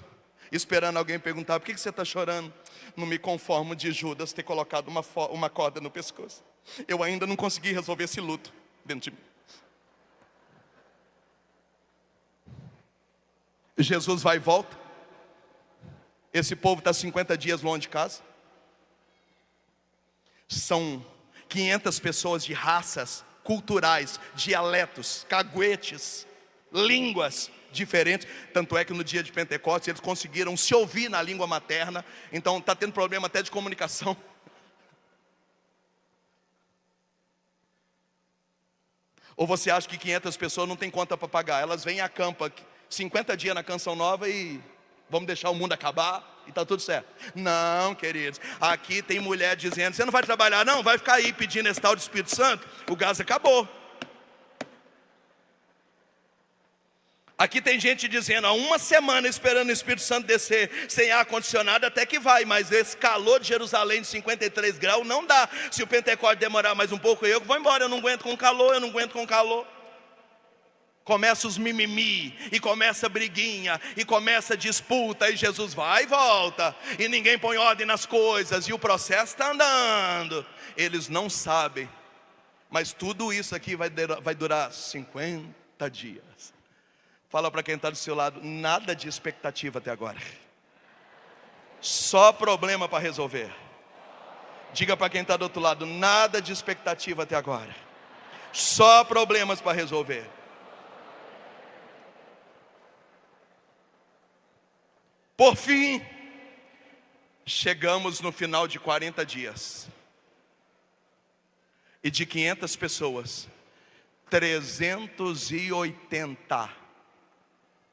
S1: esperando alguém perguntar: por que você está chorando? Não me conformo de Judas ter colocado uma corda no pescoço. Eu ainda não consegui resolver esse luto dentro de mim. Jesus vai e volta. Esse povo está 50 dias longe de casa. São 500 pessoas de raças, culturais, dialetos, caguetes, línguas diferentes. Tanto é que no dia de Pentecostes eles conseguiram se ouvir na língua materna. Então está tendo problema até de comunicação. Ou você acha que 500 pessoas não tem conta para pagar? Elas vêm e acampam 50 dias na Canção Nova e vamos deixar o mundo acabar e está tudo certo. Não, queridos, aqui tem mulher dizendo: você não vai trabalhar não, vai ficar aí pedindo esse tal de Espírito Santo, o gás acabou. Aqui tem gente dizendo: há uma semana esperando o Espírito Santo descer sem ar-condicionado, até que vai, mas esse calor de Jerusalém de 53 graus não dá. Se o Pentecostes demorar mais um pouco, eu vou embora, eu não aguento com calor, eu não aguento com calor. Começa os mimimi, e começa a briguinha, e começa a disputa, e Jesus vai e volta, e ninguém põe ordem nas coisas, e o processo está andando. Eles não sabem, mas tudo isso aqui vai durar 50 dias. Fala para quem está do seu lado: nada de expectativa até agora, só problema para resolver. Diga para quem está do outro lado: nada de expectativa até agora, só problemas para resolver. Por fim, chegamos no final de 40 dias. E de 500 pessoas, 380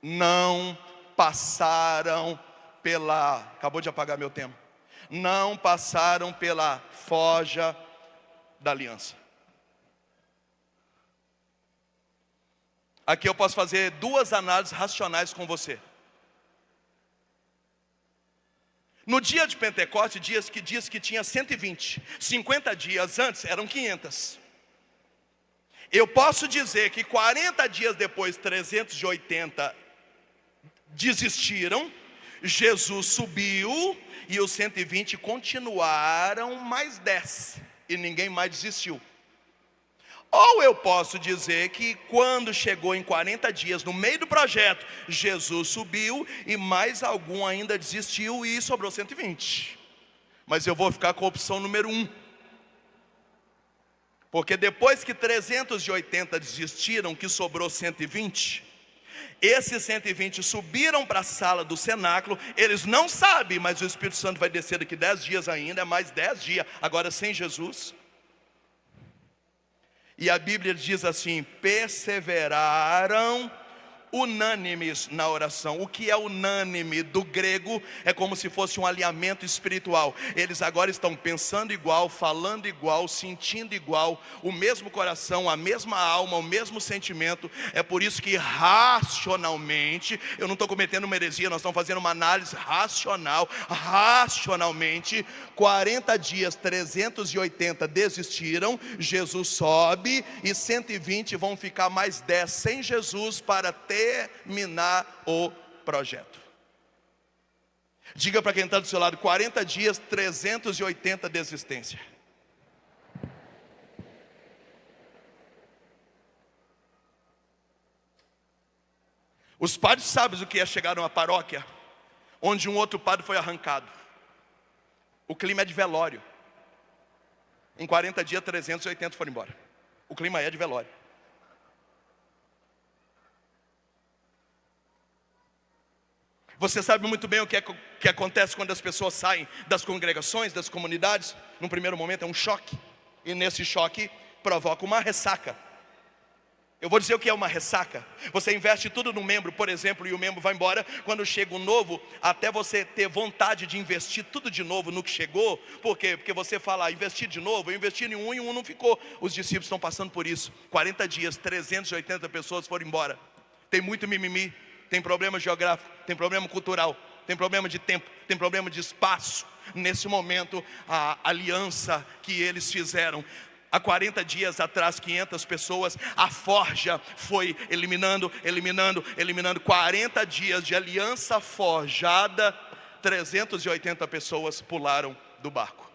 S1: não passaram pela... Acabou de apagar meu tempo. Não passaram pela forja da aliança. Aqui eu posso fazer duas análises racionais com você. No dia de Pentecostes, diz que tinha 120. 50 dias antes eram 500. Eu posso dizer que 40 dias depois, 380 desistiram. Jesus subiu e os 120 continuaram mais 10. E ninguém mais desistiu. Ou eu posso dizer que quando chegou em 40 dias, no meio do projeto, Jesus subiu e mais algum ainda desistiu e sobrou 120. Mas eu vou ficar com a opção número 1. Porque depois que 380 desistiram, que sobrou 120, esses 120 subiram para a sala do cenáculo. Eles não sabem, mas o Espírito Santo vai descer daqui 10 dias ainda, é mais 10 dias, agora sem Jesus. E a Bíblia diz assim: perseveraram unânimes na oração. O que é unânime do grego é como se fosse um alinhamento espiritual. Eles agora estão pensando igual, falando igual, sentindo igual, o mesmo coração, a mesma alma, o mesmo sentimento. É por isso que racionalmente, eu não estou cometendo uma heresia, nós estamos fazendo uma análise racional. Racionalmente, 40 dias, 380 desistiram, Jesus sobe e 120 vão ficar mais 10 sem Jesus para terminar o projeto. Diga para quem está do seu lado: 40 dias, 380 desistência. Os padres sabem o que é chegar numa paróquia onde um outro padre foi arrancado. O clima é de velório. Em 40 dias, 380 foram embora. O clima é de velório. Você sabe muito bem o que acontece quando as pessoas saem das congregações, das comunidades. Num primeiro momento é um choque. E nesse choque provoca uma ressaca. Eu vou dizer o que é uma ressaca. Você investe tudo no membro, por exemplo, e o membro vai embora. Quando chega um novo, até você ter vontade de investir tudo de novo no que chegou. Por quê? Porque você fala: investir de novo, eu investi em um e um não ficou. Os discípulos estão passando por isso. 40 dias, 380 pessoas foram embora. Tem muito mimimi, tem problema geográfico, tem problema cultural, tem problema de tempo, tem problema de espaço. Nesse momento, a aliança que eles fizeram, Há 40 dias atrás, 500 pessoas, a forja foi eliminando. 40 dias de aliança forjada, 380 pessoas pularam do barco.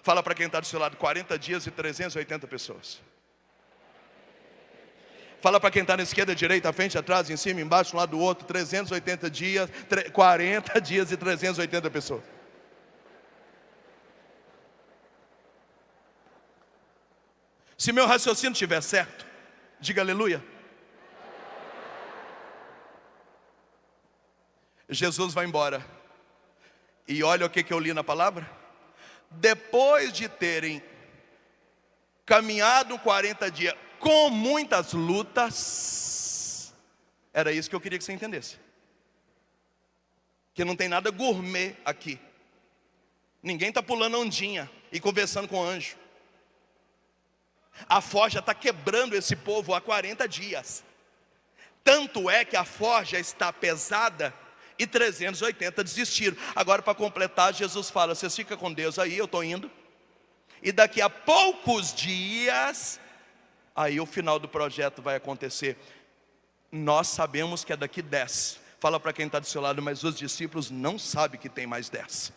S1: Fala para quem está do seu lado, 40 dias e 380 pessoas. Fala para quem está na esquerda, direita, à frente, atrás, em cima, embaixo, um lado do outro, 380 dias, 40 dias e 380 pessoas. Se meu raciocínio estiver certo, diga aleluia. Jesus vai embora. E olha o que eu li na palavra. Depois de terem caminhado 40 dias com muitas lutas, era isso que eu queria que você entendesse. Que não tem nada gourmet aqui. Ninguém está pulando ondinha e conversando com anjo. A forja está quebrando esse povo há 40 dias. Tanto é que a forja está pesada e 380 desistiram. Agora, para completar, Jesus fala: vocês ficam com Deus aí, eu estou indo. E daqui a poucos dias, aí o final do projeto vai acontecer. Nós sabemos que é daqui 10. Fala para quem está do seu lado, mas os discípulos não sabem que tem mais 10.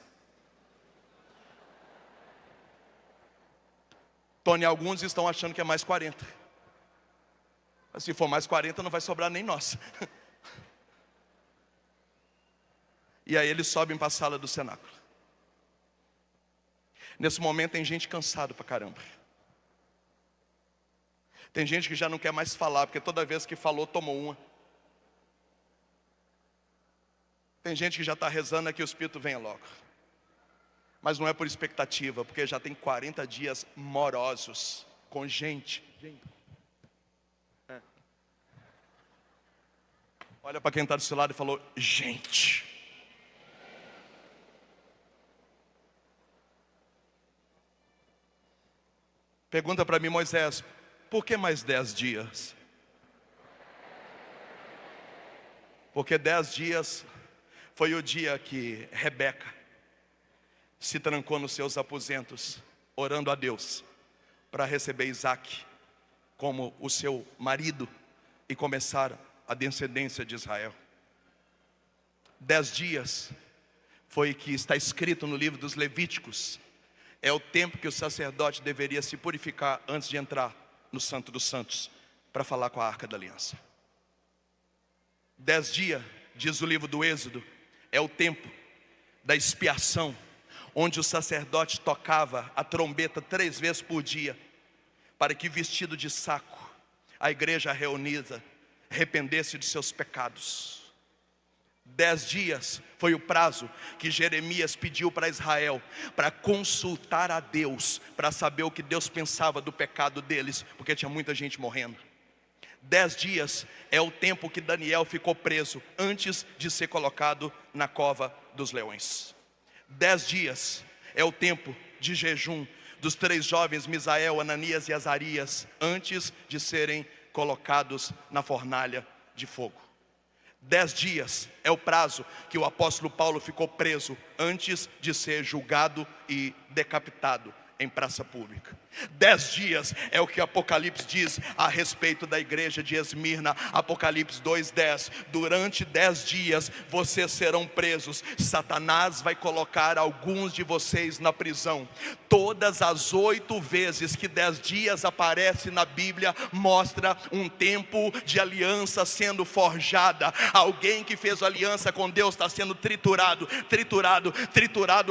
S1: Tony, alguns estão achando que é mais 40. Mas se for mais 40, não vai sobrar nem nós. E aí eles sobem para a sala do cenáculo. Nesse momento tem gente cansada pra caramba. Tem gente que já não quer mais falar, porque toda vez que falou, tomou uma. Tem gente que já está rezando que o Espírito venha logo. Mas não é por expectativa, porque já tem 40 dias morosos com gente. Olha para quem está do seu lado e falou: gente. Pergunta para mim, Moisés: por que mais 10 dias? Porque 10 dias foi o dia que Rebeca se trancou nos seus aposentos, orando a Deus, para receber Isaac como o seu marido e começar a descendência de Israel. 10 dias foi que está escrito no livro dos Levíticos. É o tempo que o sacerdote deveria se purificar antes de entrar no Santo dos Santos, para falar com a Arca da Aliança. 10 dias, diz o livro do Êxodo, é o tempo da expiação, onde o sacerdote tocava a trombeta 3 vezes por dia, para que, vestido de saco, a igreja reunida arrependesse de seus pecados. 10 dias foi o prazo que Jeremias pediu para Israel, para consultar a Deus, para saber o que Deus pensava do pecado deles, porque tinha muita gente morrendo. 10 dias é o tempo que Daniel ficou preso, antes de ser colocado na cova dos leões. 10 dias é o tempo de jejum dos 3 jovens, Misael, Ananias e Azarias, antes de serem colocados na fornalha de fogo. 10 dias é o prazo que o apóstolo Paulo ficou preso, antes de ser julgado e decapitado em praça pública. 10 dias é o que Apocalipse diz a respeito da igreja de Esmirna. Apocalipse 2:10. Durante 10 dias vocês serão presos. Satanás vai colocar alguns de vocês na prisão. Todas as 8 vezes que 10 dias aparece na Bíblia, mostra um tempo de aliança sendo forjada. Alguém que fez aliança com Deus está sendo triturado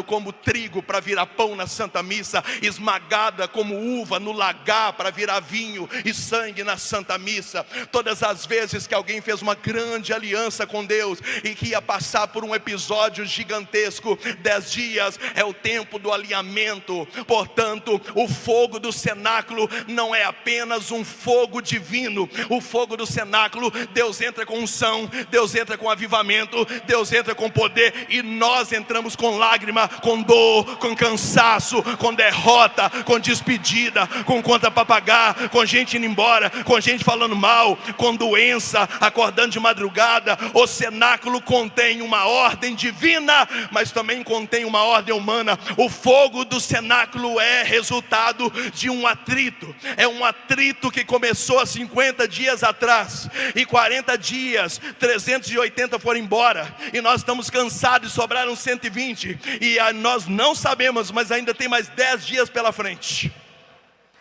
S1: como trigo para virar pão na Santa Missa, esmagada como uva no lagar para virar vinho e sangue na Santa Missa. Todas as vezes que alguém fez uma grande aliança com Deus e que ia passar por um episódio gigantesco, 10 dias é o tempo do alinhamento. Portanto, o fogo do cenáculo não é apenas um fogo divino. O fogo do cenáculo, Deus entra com unção, Deus entra com avivamento, Deus entra com poder, e nós entramos com lágrima, com dor, com cansaço, com derrota, com despedida, dividida, com conta para pagar, com gente indo embora, com gente falando mal, com doença, acordando de madrugada. O cenáculo contém uma ordem divina, mas também contém uma ordem humana. O fogo do cenáculo é resultado de um atrito. É um atrito que começou há 50 dias atrás, e 40 dias, 380 foram embora, e nós estamos cansados, sobraram 120, e nós não sabemos, mas ainda tem mais 10 dias pela frente.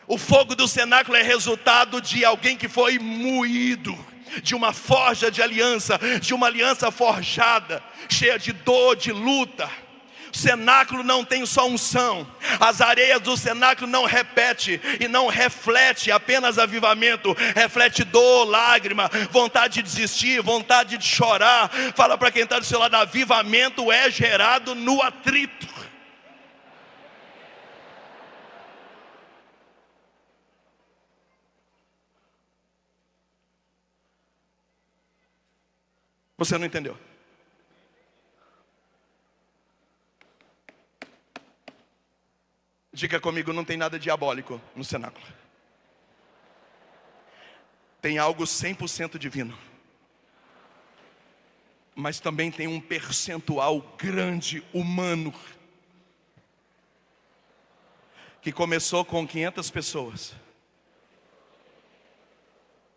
S1: O fogo do cenáculo é resultado de alguém que foi moído, de uma forja de aliança, de uma aliança forjada, cheia de dor, de luta. O cenáculo não tem só unção. As areias do cenáculo não repete e não reflete apenas avivamento. Reflete dor, lágrima, vontade de desistir, vontade de chorar. Fala para quem está do seu lado: avivamento é gerado no atrito. Você não entendeu? Diga comigo: não tem nada diabólico no cenáculo. Tem algo 100% divino, mas também tem um percentual grande humano, que começou com 500 pessoas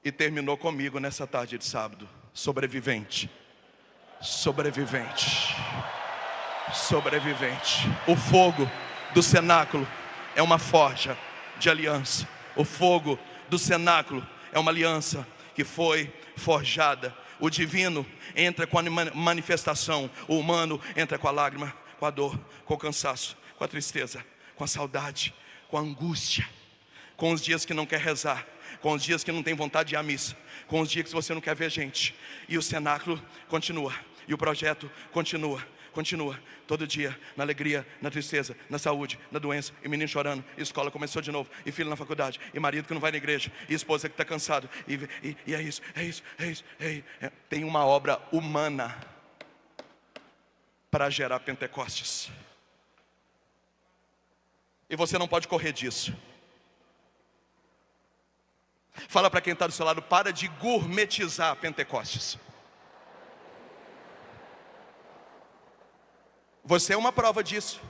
S1: e terminou comigo nessa tarde de sábado. Sobrevivente, sobrevivente, sobrevivente. O fogo do cenáculo é uma forja de aliança. O fogo do cenáculo é uma aliança que foi forjada. O divino entra com a manifestação, o humano entra com a lágrima, com a dor, com o cansaço, com a tristeza, com a saudade, com a angústia, com os dias que não quer rezar, com os dias que não tem vontade de ir à missa, com os dias que você não quer ver gente. E o cenáculo continua, e o projeto continua, todo dia, na alegria, na tristeza, na saúde, na doença, e menino chorando, e escola começou de novo, e filho na faculdade, e marido que não vai na igreja, e esposa que está cansado, e é isso. Tem uma obra humana para gerar Pentecostes, e você não pode correr disso. Fala para quem está do seu lado: para de gourmetizar Pentecostes. Você é uma prova disso.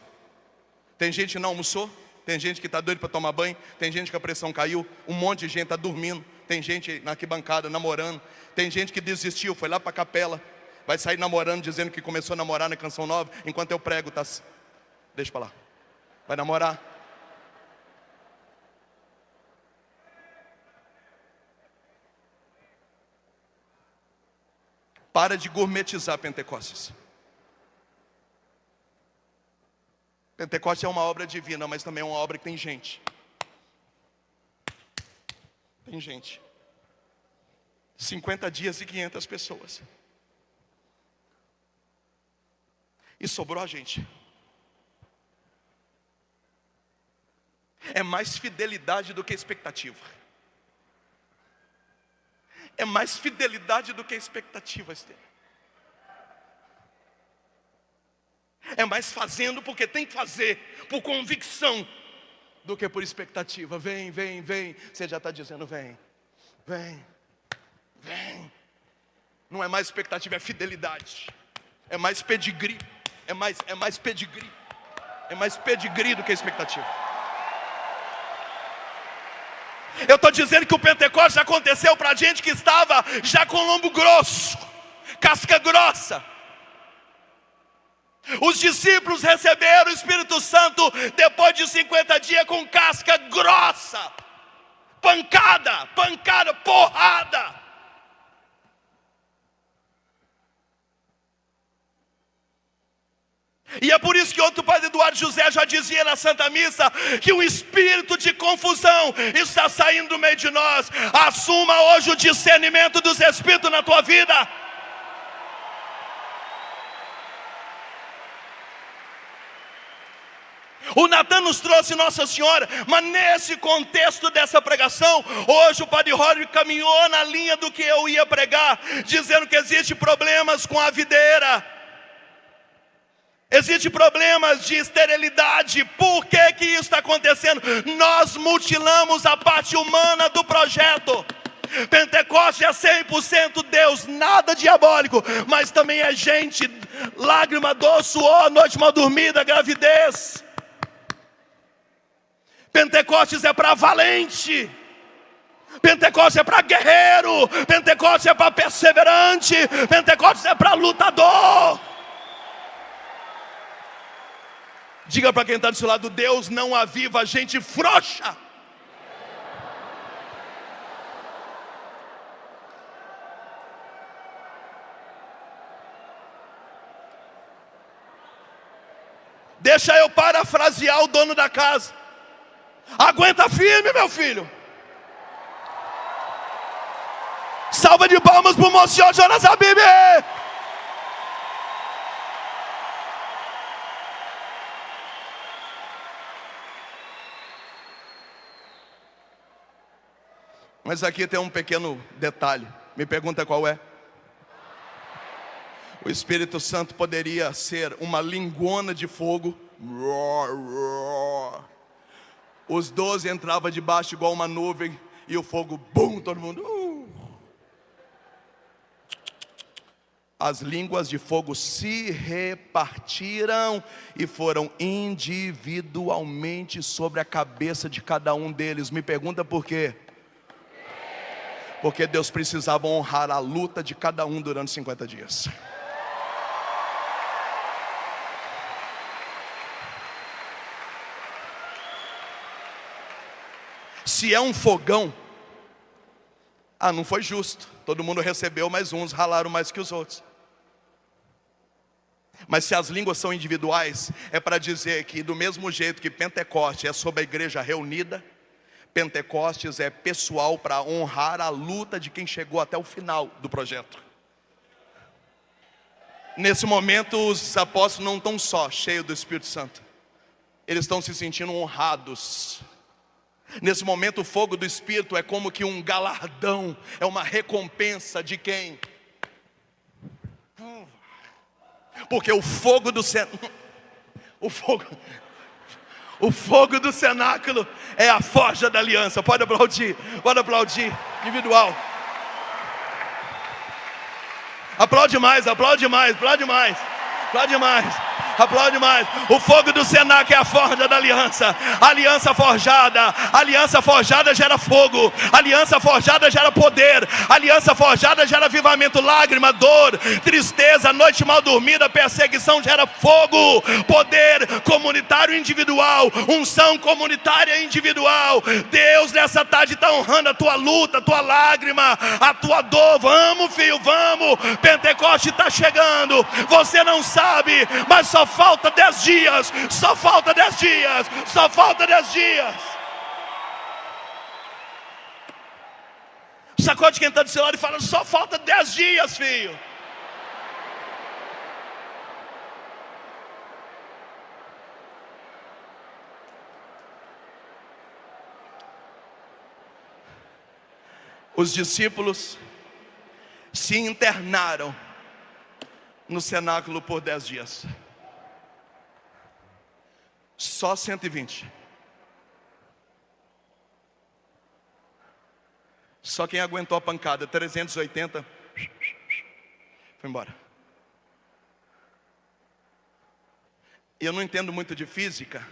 S1: Tem gente que não almoçou, tem gente que está doido para tomar banho, tem gente que a pressão caiu, um monte de gente está dormindo, tem gente na arquibancada namorando, tem gente que desistiu, foi lá para a capela, vai sair namorando, dizendo que começou a namorar na Canção Nova, enquanto eu prego, tá... Deixa para lá. Vai namorar. Para de gourmetizar Pentecostes. Pentecostes é uma obra divina, mas também é uma obra que tem gente. Tem gente. 50 dias e 500 pessoas. E sobrou a gente. É mais fidelidade do que expectativa. É mais fidelidade do que expectativa, Esther. É mais fazendo porque tem que fazer, por convicção, do que por expectativa. Vem. Você já está dizendo: vem. Não é mais expectativa, é fidelidade. É mais pedigree. É mais pedigree. É mais pedigree do que expectativa. Eu estou dizendo que o Pentecostes aconteceu para gente que estava já com lombo grosso, casca grossa. Os discípulos receberam o Espírito Santo depois de 50 dias com casca grossa. Pancada, porrada. E é por isso que outro padre Eduardo José já dizia na Santa Missa que um espírito de confusão está saindo do meio de nós. Assuma hoje o discernimento dos espíritos na tua vida. O Natan nos trouxe Nossa Senhora, mas nesse contexto dessa pregação, hoje o Padre Rodrigo caminhou na linha do que eu ia pregar, dizendo que existem problemas com a videira. Existem problemas de esterilidade. Por que que isso está acontecendo? Nós mutilamos a parte humana do projeto. Pentecoste é 100% Deus, nada diabólico, mas também é gente, lágrima, dor, suor, noite mal dormida, gravidez. Pentecostes é para valente, Pentecostes é para guerreiro, Pentecostes é para perseverante, Pentecostes é para lutador. Diga para quem está do seu lado: Deus não aviva gente frouxa. Deixa eu parafrasear o dono da casa. Aguenta firme, meu filho. Salva de palmas para o Monsieur Jonas Abib. Mas aqui tem um pequeno detalhe. Me pergunta qual é. O Espírito Santo poderia ser uma linguona de fogo. Os 12 entravam debaixo igual uma nuvem. E o fogo, bum, todo mundo. As línguas de fogo se repartiram e foram individualmente sobre a cabeça de cada um deles. Me pergunta por quê? Porque Deus precisava honrar a luta de cada um durante 50 dias. Se é um fogão, não foi justo. Todo mundo recebeu, mas uns ralaram mais que os outros. Mas se as línguas são individuais, é para dizer que do mesmo jeito que Pentecostes é sobre a igreja reunida, Pentecostes é pessoal para honrar a luta de quem chegou até o final do projeto. Nesse momento os apóstolos não estão só cheios do Espírito Santo, eles estão se sentindo honrados. Nesse momento o fogo do Espírito é como que um galardão, é uma recompensa de quem? Porque o fogo do do cenáculo é a forja da aliança. Pode aplaudir, individual. Aplaude mais, aplaude mais, aplaude mais, aplaude mais. Aplaude mais. O fogo do cenáculo é a forja da aliança. Aliança forjada gera fogo. Aliança forjada gera poder. Aliança forjada gera avivamento, lágrima, dor, tristeza, noite mal dormida, perseguição gera fogo. Poder comunitário individual, unção comunitária individual. Deus nessa tarde está honrando a tua luta, a tua lágrima, a tua dor. Vamos, filho, vamos. Pentecoste está chegando. Você não sabe, mas só falta 10 dias, só falta 10 dias, só falta 10 dias. Sacode quem está do seu lado e fala: só falta 10 dias, filho. Os discípulos se internaram no cenáculo por 10 dias. Só 120. Só quem aguentou a pancada, 380, foi embora. Eu não entendo muito de física,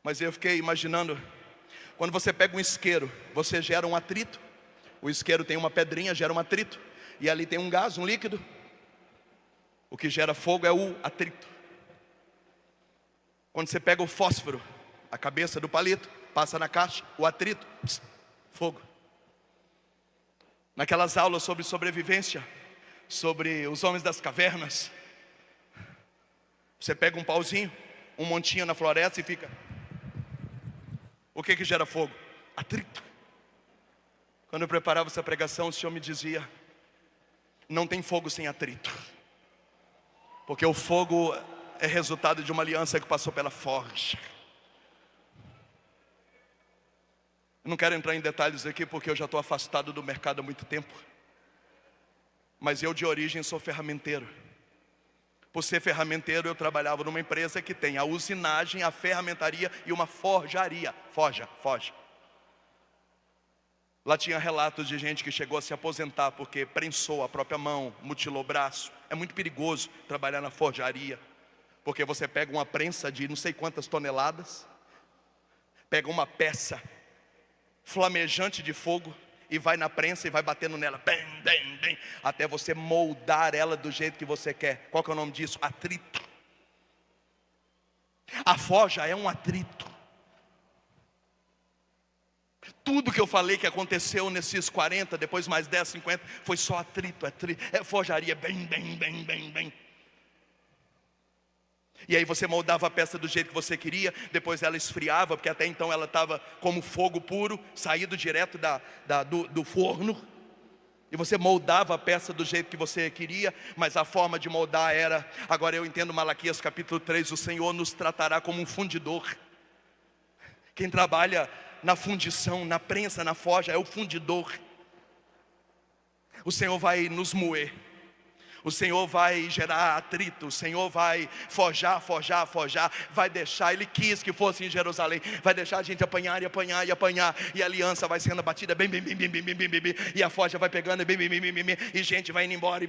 S1: mas eu fiquei imaginando, quando você pega um isqueiro, você gera um atrito. O isqueiro tem uma pedrinha, gera um atrito, e ali tem um gás, um líquido. O que gera fogo é o atrito. Quando você pega o fósforo, a cabeça do palito, passa na caixa, o atrito, fogo. Naquelas aulas sobre sobrevivência, sobre os homens das cavernas, você pega um pauzinho, um montinho na floresta e fica. O que gera fogo? Atrito. Quando eu preparava essa pregação, o Senhor me dizia: não tem fogo sem atrito. Porque o fogo é resultado de uma aliança que passou pela forja. Eu não quero entrar em detalhes aqui porque eu já estou afastado do mercado há muito tempo. Mas eu de origem sou ferramenteiro. Por ser ferramenteiro, eu trabalhava numa empresa que tem a usinagem, a ferramentaria e uma forjaria. Forja. Lá tinha relatos de gente que chegou a se aposentar porque prensou a própria mão, mutilou o braço. É muito perigoso trabalhar na forjaria, porque você pega uma prensa de não sei quantas toneladas, pega uma peça flamejante de fogo e vai na prensa e vai batendo nela, bem, até você moldar ela do jeito que você quer. Qual que é o nome disso? Atrito. A forja é um atrito. Tudo que eu falei que aconteceu nesses 40, depois mais 10, 50, foi só atrito. É forjaria, bem. E aí você moldava a peça do jeito que você queria, depois ela esfriava, porque até então ela estava como fogo puro, saído direto do forno. E você moldava a peça do jeito que você queria, mas a forma de moldar era... Agora eu entendo Malaquias capítulo 3, o Senhor nos tratará como um fundidor. Quem trabalha na fundição, na prensa, na forja, é o fundidor. O Senhor vai nos moer. O Senhor vai gerar atrito, o Senhor vai forjar, vai deixar, Ele quis que fosse em Jerusalém, vai deixar a gente apanhar, e a aliança vai sendo abatida, bem, e a forja vai pegando, e gente vai indo embora,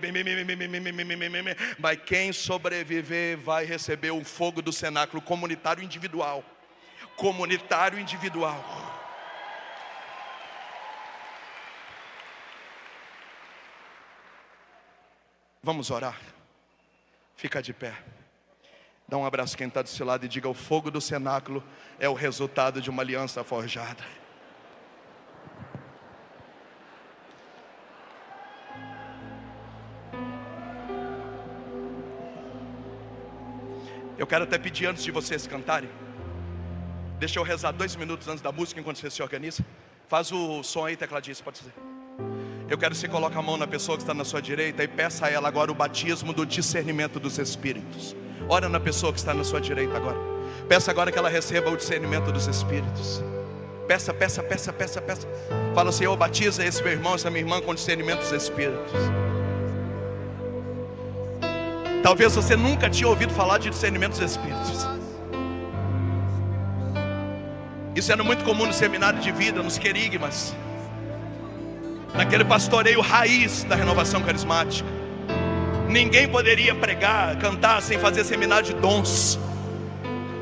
S1: mas quem sobreviver vai receber o fogo do cenáculo comunitário individual. Vamos orar. Fica de pé. Dá um abraço quem está do seu lado e diga: o fogo do cenáculo é o resultado de uma aliança forjada. Eu quero até pedir, antes de vocês cantarem, deixa eu rezar 2 minutos antes da música, enquanto você se organiza. Faz o som aí, tecladista, pode fazer. Eu quero que você coloque a mão na pessoa que está na sua direita e peça a ela agora o batismo do discernimento dos Espíritos. Ora na pessoa que está na sua direita agora. Peça agora que ela receba o discernimento dos Espíritos. Peça. Fala: Senhor, batiza esse meu irmão, essa minha irmã com discernimento dos Espíritos. Talvez você nunca tinha ouvido falar de discernimento dos Espíritos. Isso era muito comum no seminário de vida, nos querigmas, naquele pastoreio raiz da renovação carismática. Ninguém poderia pregar, cantar sem fazer seminário de dons.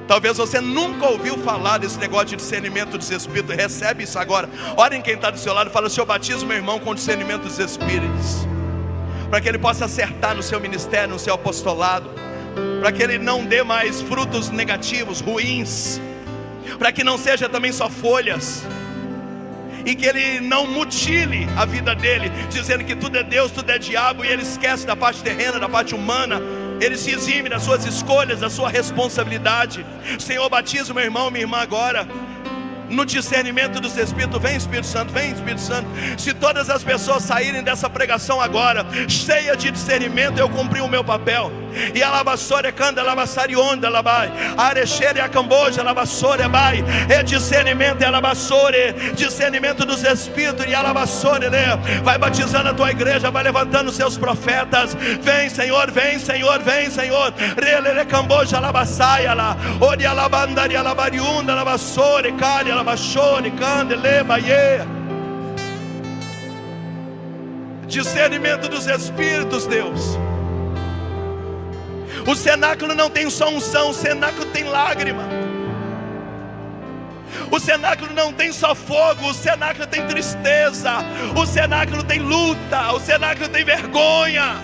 S1: Talvez você nunca ouviu falar desse negócio de discernimento dos Espíritos. Recebe isso agora. Ora em quem está do seu lado e fala: Senhor, batiza meu irmão com discernimento dos Espíritos, para que ele possa acertar no seu ministério, no seu apostolado, para que ele não dê mais frutos negativos, ruins, para que não seja também só folhas, e que ele não mutile a vida dele, dizendo que tudo é Deus, tudo é diabo, e ele esquece da parte terrena, da parte humana. Ele se exime das suas escolhas, da sua responsabilidade. Senhor, batiza o meu irmão, minha irmã agora no discernimento dos Espíritos. Vem Espírito Santo, vem Espírito Santo. Se todas as pessoas saírem dessa pregação agora cheia de discernimento, eu cumpri o meu papel. E alabassore canda, alabassari onda, alabai, arechere acamboja, alabassore bai. É discernimento, alabassore, discernimento dos Espíritos, e alabassore, né? Vai batizando a tua igreja, vai levantando os seus profetas. Vem Senhor, vem Senhor, vem Senhor. Relele camboja, alabassaia lá, ori alabandari, alabariunda, alabassore, cari, alabachore, cande, lebaie. Discernimento dos Espíritos, Deus. O cenáculo não tem só unção, o cenáculo tem lágrima. O cenáculo não tem só fogo, o cenáculo tem tristeza. O cenáculo tem luta, o cenáculo tem vergonha.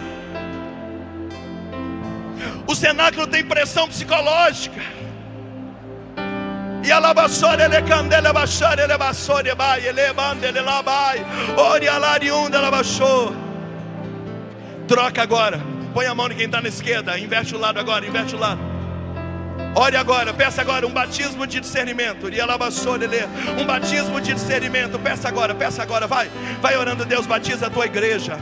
S1: O cenáculo tem pressão psicológica. E alabassore ele candele baixare ele bassore bai ele bande ele labai ori alariunda alabassou. Troca agora. Põe a mão em quem está na esquerda, inverte o lado agora, inverte o lado. Ore agora, peça agora um batismo de discernimento. Um batismo de discernimento. Peça agora, vai orando. Deus, batiza a tua igreja.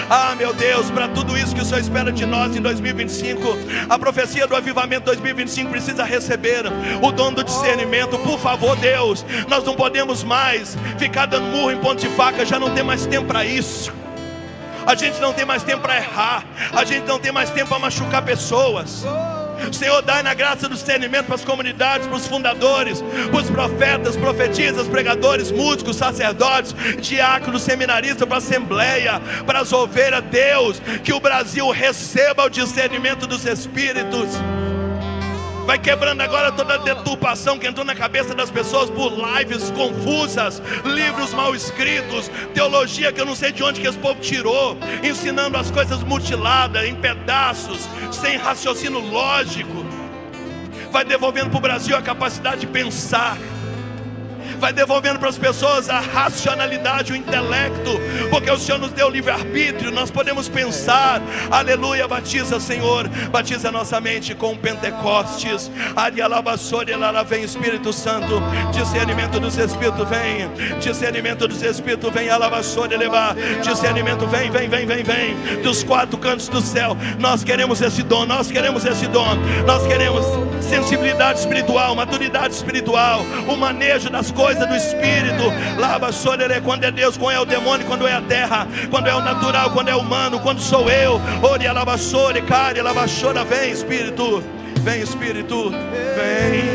S1: Ah, meu Deus, para tudo isso que o Senhor espera de nós em 2025, a profecia do avivamento 2025 precisa receber o dom do discernimento. Por favor, Deus, nós não podemos mais ficar dando murro em ponta de faca, já não tem mais tempo para isso. A gente não tem mais tempo para errar. A gente não tem mais tempo para machucar pessoas. Senhor, dai na graça do discernimento para as comunidades, para os fundadores, para os profetas, profetisas, pregadores, músicos, sacerdotes, diáconos, seminaristas, para a assembleia, para as ovelhas. Deus, que o Brasil receba o discernimento dos espíritos. Vai quebrando agora toda a deturpação que entrou na cabeça das pessoas por lives confusas, livros mal escritos, teologia que eu não sei de onde que esse povo tirou, ensinando as coisas mutiladas, em pedaços, sem raciocínio lógico. Vai devolvendo para o Brasil a capacidade de pensar. Vai devolvendo para as pessoas a racionalidade, o intelecto, porque o Senhor nos deu livre-arbítrio, nós podemos pensar. Aleluia, batiza, Senhor, batiza a nossa mente com Pentecostes. Vem Espírito Santo, discernimento dos Espíritos, vem, discernimento dos Espíritos, vem, discernimento, vem, dos quatro cantos do céu. Nós queremos esse dom, nós queremos esse dom, nós queremos sensibilidade espiritual, maturidade espiritual, o manejo das coisas do Espírito. Quando é Deus, quando é o demônio, quando é a terra, quando é o natural, quando é o humano, quando sou eu. Vem Espírito, vem Espírito, vem.